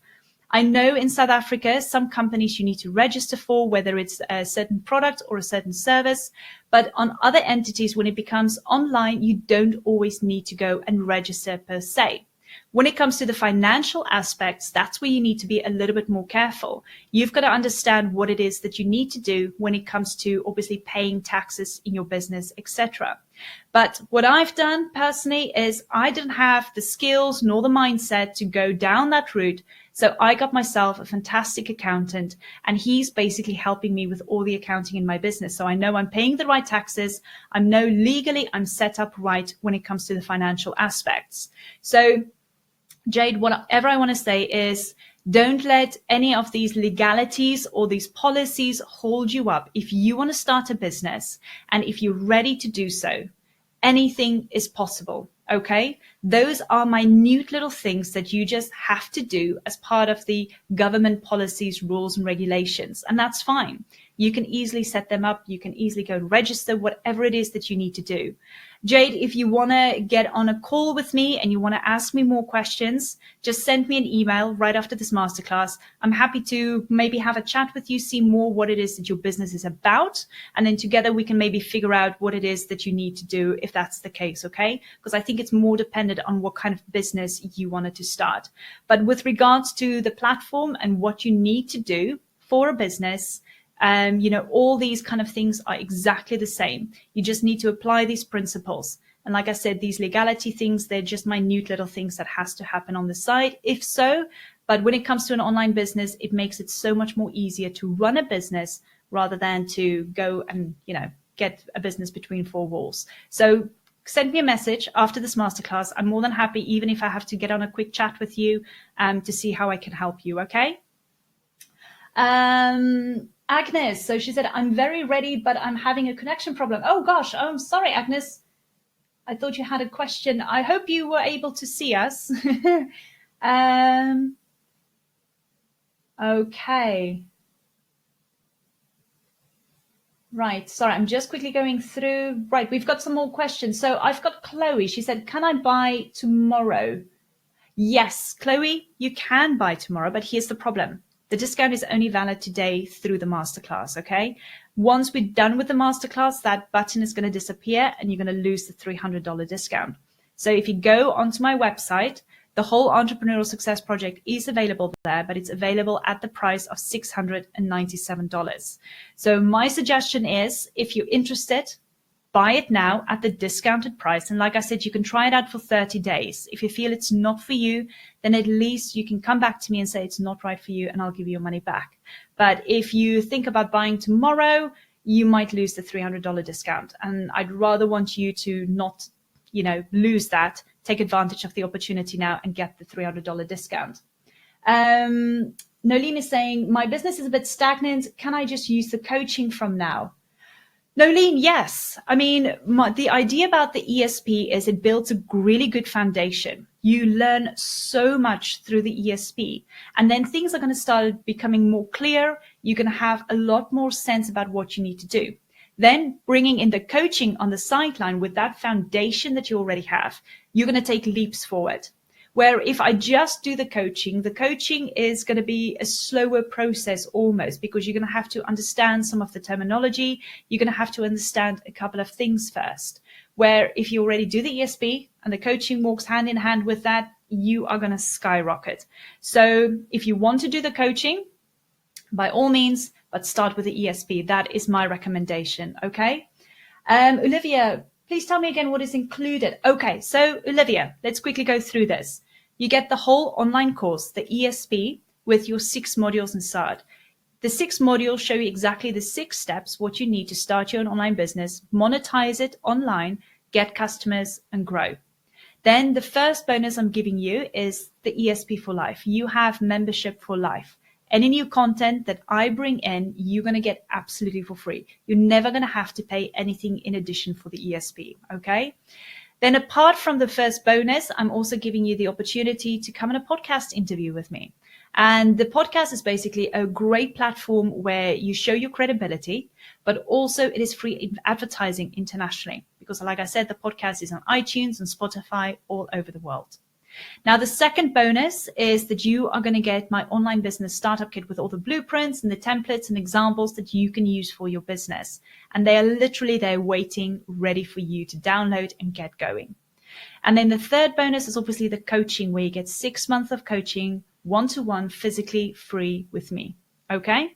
I know in South Africa, some companies you need to register for, whether it's a certain product or a certain service. But on other entities, when it becomes online, you don't always need to go and register per se. When it comes to the financial aspects, that's where you need to be a little bit more careful. You've got to understand what it is that you need to do when it comes to obviously paying taxes in your business, etc. But what I've done personally is I didn't have the skills nor the mindset to go down that route. So I got myself a fantastic accountant, and he's basically helping me with all the accounting in my business. So I know I'm paying the right taxes. I know legally I'm set up right when it comes to the financial aspects. So Jade, whatever I want to say is, don't let any of these legalities or these policies hold you up. If you want to start a business and if you're ready to do so, anything is possible. Okay. Those are minute little things that you just have to do as part of the government policies, rules and regulations. And that's fine. You can easily set them up. You can easily go and register whatever it is that you need to do. Jade, if you want to get on a call with me and you want to ask me more questions, just send me an email right after this masterclass. I'm happy to maybe have a chat with you, see more what it is that your business is about. And then together we can maybe figure out what it is that you need to do if that's the case, okay? Because I think it's more dependent on what kind of business you wanted to start. But with regards to the platform and what you need to do for a business, all these kind of things are exactly the same. You just need to apply these principles. And like I said, these legality things, they're just minute little things that has to happen on the side, if so. But when it comes to an online business, it makes it so much more easier to run a business rather than to go and, get a business between four walls. So send me a message after this masterclass. I'm more than happy, even if I have to get on a quick chat with you to see how I can help you, okay? Agnes, so she said, I'm very ready, but I'm having a connection problem. Oh gosh, I'm sorry, Agnes. I thought you had a question. I hope you were able to see us. Okay. Right, sorry, I'm just quickly going through. Right, we've got some more questions. So I've got Chloe. She said, can I buy tomorrow? Yes, Chloe, you can buy tomorrow, but here's the problem. The discount is only valid today through the masterclass, okay? Once we're done with the masterclass, that button is going to disappear and you're going to lose the $300 discount. So if you go onto my website, the whole Entrepreneurial Success Project is available there, but it's available at the price of $697. So my suggestion is, if you're interested, buy it now at the discounted price. And like I said, you can try it out for 30 days. If you feel it's not for you, then at least you can come back to me and say it's not right for you and I'll give you your money back. But if you think about buying tomorrow, you might lose the $300 discount. And I'd rather want you to not, lose that, take advantage of the opportunity now and get the $300 discount. Nolene is saying, my business is a bit stagnant. Can I just use the coaching from now? Nolene, yes. I mean, the idea about the ESP is it builds a really good foundation. You learn so much through the ESP, and then things are going to start becoming more clear. You're going to have a lot more sense about what you need to do. Then bringing in the coaching on the sideline with that foundation that you already have, you're going to take leaps forward. Where if I just do the coaching is going to be a slower process almost, because you're going to have to understand some of the terminology. You're going to have to understand a couple of things first. Where if you already do the ESP and the coaching walks hand in hand with that, you are going to skyrocket. So if you want to do the coaching, by all means, but start with the ESP. That is my recommendation. Okay. Olivia, please tell me again what is included. Okay. So Olivia, let's quickly go through this. You get the whole online course, the ESP, with your 6 modules inside. The 6 modules show you exactly the 6 steps, what you need to start your own online business, monetize it online, get customers, and grow. Then the first bonus I'm giving you is the ESP for life. You have membership for life. Any new content that I bring in, you're going to get absolutely for free. You're never going to have to pay anything in addition for the ESP, okay? Then apart from the first bonus, I'm also giving you the opportunity to come on a podcast interview with me. And the podcast is basically a great platform where you show your credibility, but also it is free advertising internationally. Because like I said, the podcast is on iTunes and Spotify all over the world. Now, the second bonus is that you are going to get my online business startup kit with all the blueprints and the templates and examples that you can use for your business. And they are literally there waiting, ready for you to download and get going. And then the third bonus is obviously the coaching, where you get 6 months of coaching, one-to-one, physically free with me. Okay?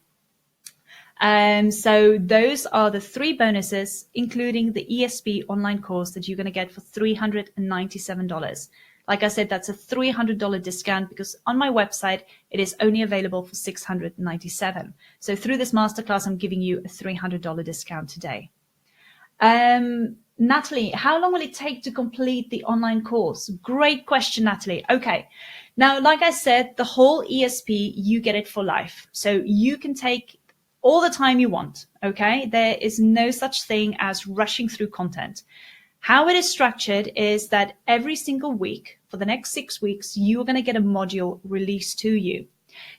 So those are the 3 bonuses, including the ESP online course that you're going to get for $397. Like I said, that's a $300 discount because on my website, it is only available for $697. So through this masterclass, I'm giving you a $300 discount today. Natalie, how long will it take to complete the online course? Great question, Natalie. Okay. Now, like I said, the whole ESP, you get it for life. So you can take all the time you want. Okay. There is no such thing as rushing through content. How it is structured is that every single week for the next 6 weeks, you're going to get a module released to you.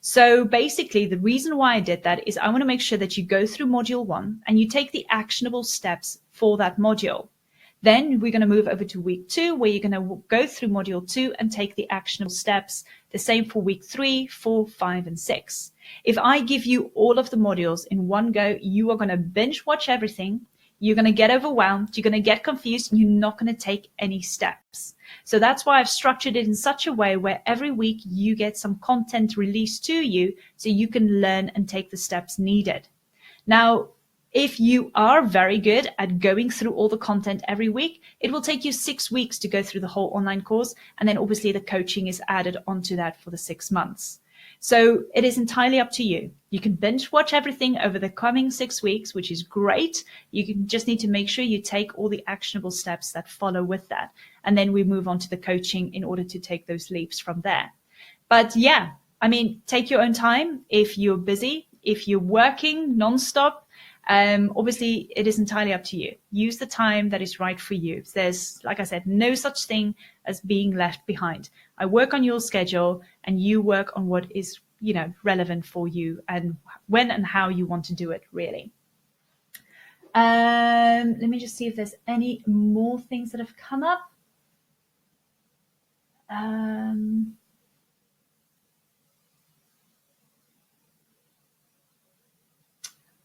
So basically, the reason why I did that is I want to make sure that you go through module 1 and you take the actionable steps for that module. Then we're going to move over to week 2, where you're going to go through module 2 and take the actionable steps. The same for week 3, 4, 5, and 6. If I give you all of the modules in one go, you are going to binge watch everything. You're going to get overwhelmed. You're going to get confused, and you're not going to take any steps. So that's why I've structured it in such a way where every week you get some content released to you so you can learn and take the steps needed. Now, if you are very good at going through all the content every week, it will take you 6 weeks to go through the whole online course. And then obviously the coaching is added onto that for the 6 months. So it is entirely up to you. You can binge watch everything over the coming 6 weeks, which is great. You can just need to make sure you take all the actionable steps that follow with that. And then we move on to the coaching in order to take those leaps from there. But yeah, I mean, take your own time. If you're busy, if you're working nonstop, obviously it is entirely up to you. Use the time that is right for you. There's, like I said, no such thing as being left behind. I work on your schedule and you work on what is, relevant for you and when and how you want to do it, really. Let me just see if there's any more things that have come up.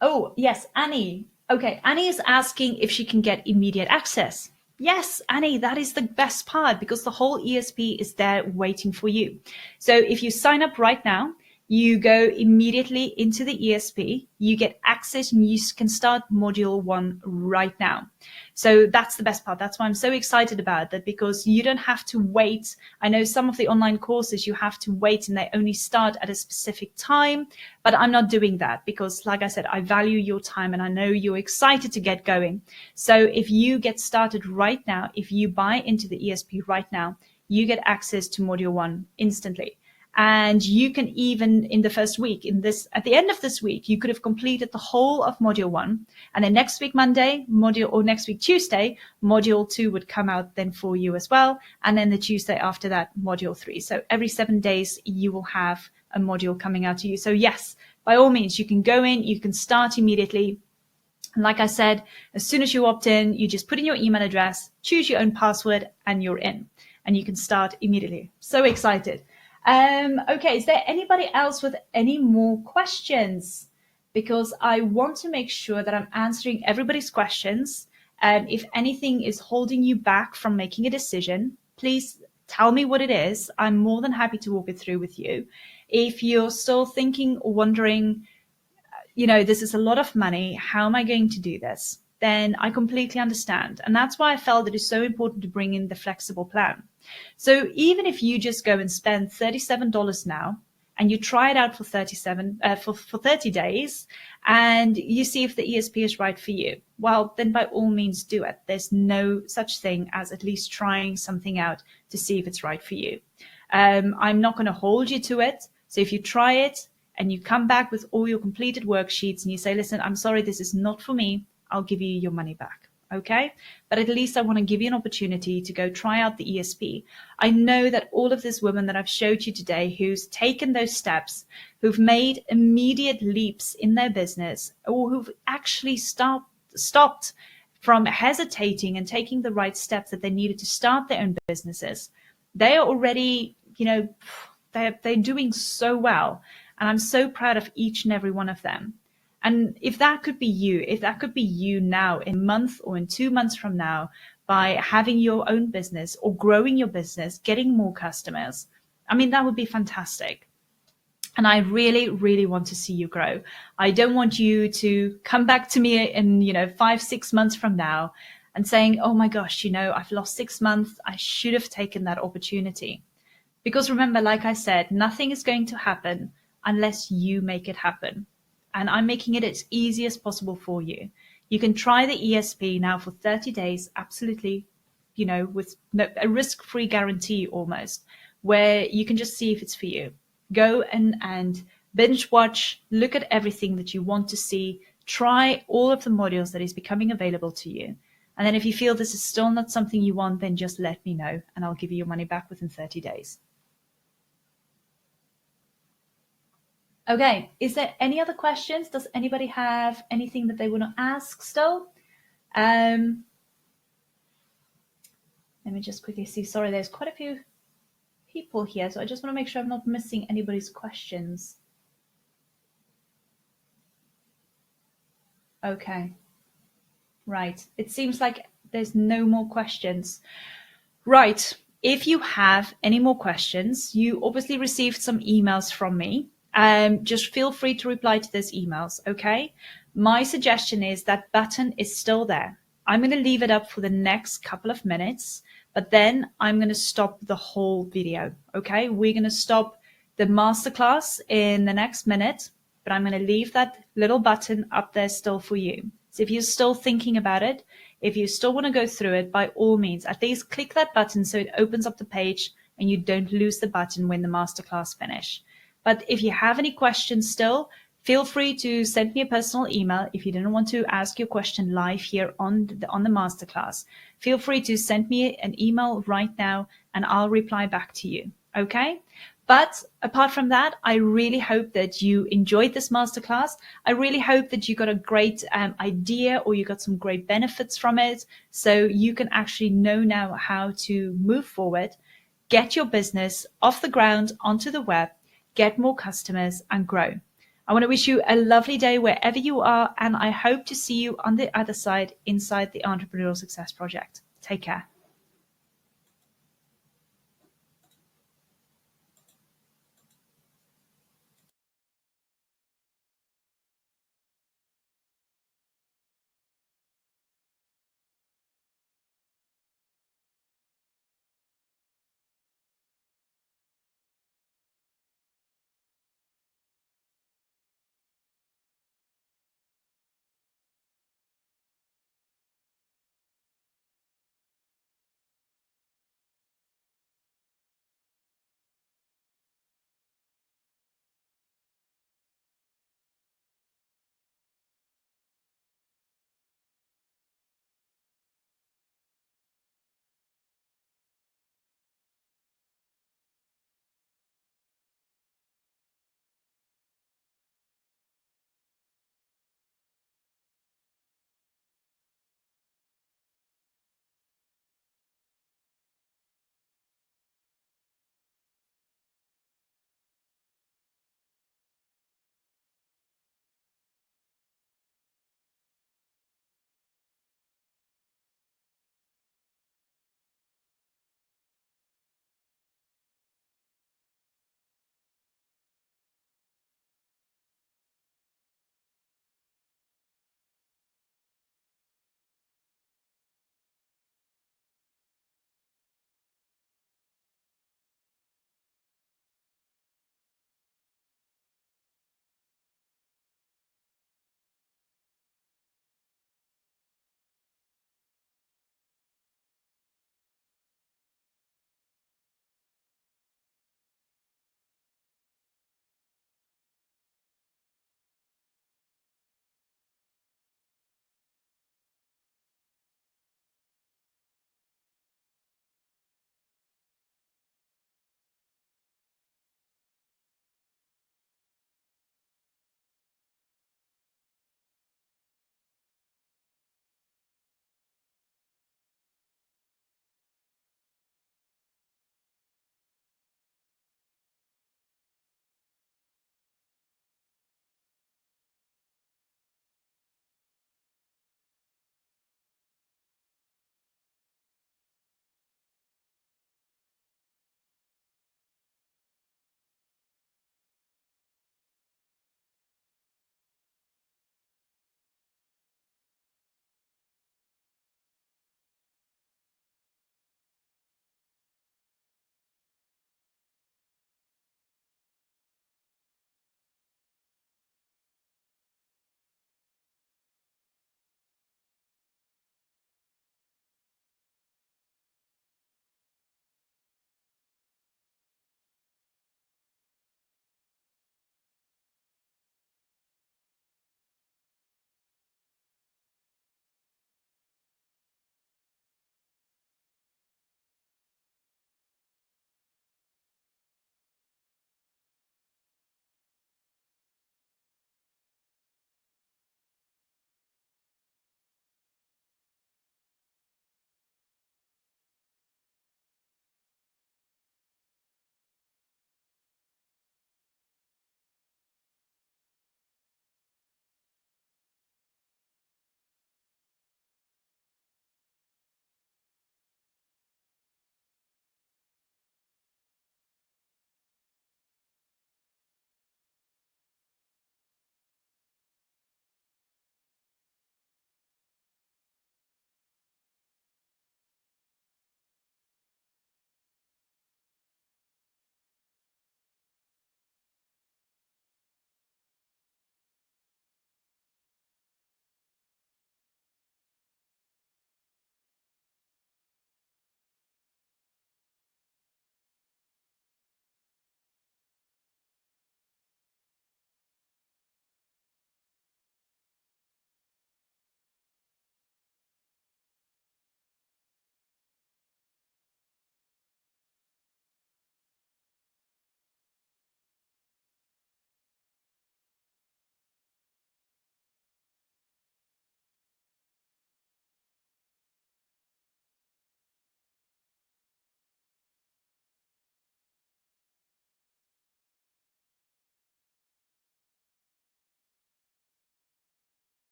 Oh, yes, Annie. Okay, Annie is asking if she can get immediate access. Yes, Annie, that is the best part because the whole ESP is there waiting for you. So if you sign up right now, you go immediately into the ESP, you get access and you can start module 1 right now. So that's the best part. That's why I'm so excited about that, because you don't have to wait. I know some of the online courses you have to wait and they only start at a specific time, but I'm not doing that because, like I said, I value your time and I know you're excited to get going. So if you get started right now, if you buy into the ESP right now, you get access to module 1 instantly. And you can even in the first week, at the end of this week, you could have completed the whole of module 1. And then next week, Monday, next week, Tuesday, module 2 would come out then for you as well. And then the Tuesday after that, module 3. So every 7 days, you will have a module coming out to you. So yes, by all means, you can go in, you can start immediately. And like I said, as soon as you opt in, you just put in your email address, choose your own password, and you're in. And you can start immediately. So excited. Okay, is there anybody else with any more questions? Because I want to make sure that I'm answering everybody's questions. If anything is holding you back from making a decision, please tell me what it is. I'm more than happy to walk it through with you. If you're still thinking or wondering, this is a lot of money, how am I going to do this? Then I completely understand. And that's why I felt it is so important to bring in the flexible plan. So even if you just go and spend $37 now and you try it out for 30 days and you see if the ESP is right for you, well, then by all means do it. There's no such thing as at least trying something out to see if it's right for you. I'm not going to hold you to it. So if you try it and you come back with all your completed worksheets and you say, listen, I'm sorry, this is not for me, I'll give you your money back. Okay, but at least I want to give you an opportunity to go try out the ESP. I know that all of these women that I've showed you today who's taken those steps, who've made immediate leaps in their business, or who've actually stopped from hesitating and taking the right steps that they needed to start their own businesses, they are already, they're doing so well. And I'm so proud of each and every one of them. And if that could be you now in a month or in 2 months from now, by having your own business or growing your business, getting more customers, I mean, that would be fantastic. And I really, really want to see you grow. I don't want you to come back to me in, 5, 6 months from now and saying, oh my gosh, I've lost 6 months. I should have taken that opportunity. Because remember, like I said, nothing is going to happen unless you make it happen. And I'm making it as easy as possible for you. You can try the ESP now for 30 days, absolutely, with a risk-free guarantee almost, where you can just see if it's for you. Go and binge watch, look at everything that you want to see, try all of the modules that is becoming available to you. And then if you feel this is still not something you want, then just let me know and I'll give you your money back within 30 days. Okay, is there any other questions? Does anybody have anything that they want to ask still? Let me just quickly see. Sorry, there's quite a few people here, so I just want to make sure I'm not missing anybody's questions. Okay, right. It seems like there's no more questions. Right. If you have any more questions, you obviously received some emails from me. Just feel free to reply to those emails, okay? My suggestion is that button is still there. I'm going to leave it up for the next couple of minutes, but then I'm going to stop the whole video, okay? We're going to stop the masterclass in the next minute, but I'm going to leave that little button up there still for you. So if you're still thinking about it, if you still want to go through it, by all means, at least click that button so it opens up the page and you don't lose the button when the masterclass finish. But if you have any questions still, feel free to send me a personal email. If you didn't want to ask your question live here on the masterclass, feel free to send me an email right now and I'll reply back to you. Okay? But apart from that, I really hope that you enjoyed this masterclass. I really hope that you got a great idea or you got some great benefits from it. So you can actually know now how to move forward, get your business off the ground onto the web, get more customers and grow. I want to wish you a lovely day wherever you are, and I hope to see you on the other side inside the Entrepreneurial Success Project. Take care.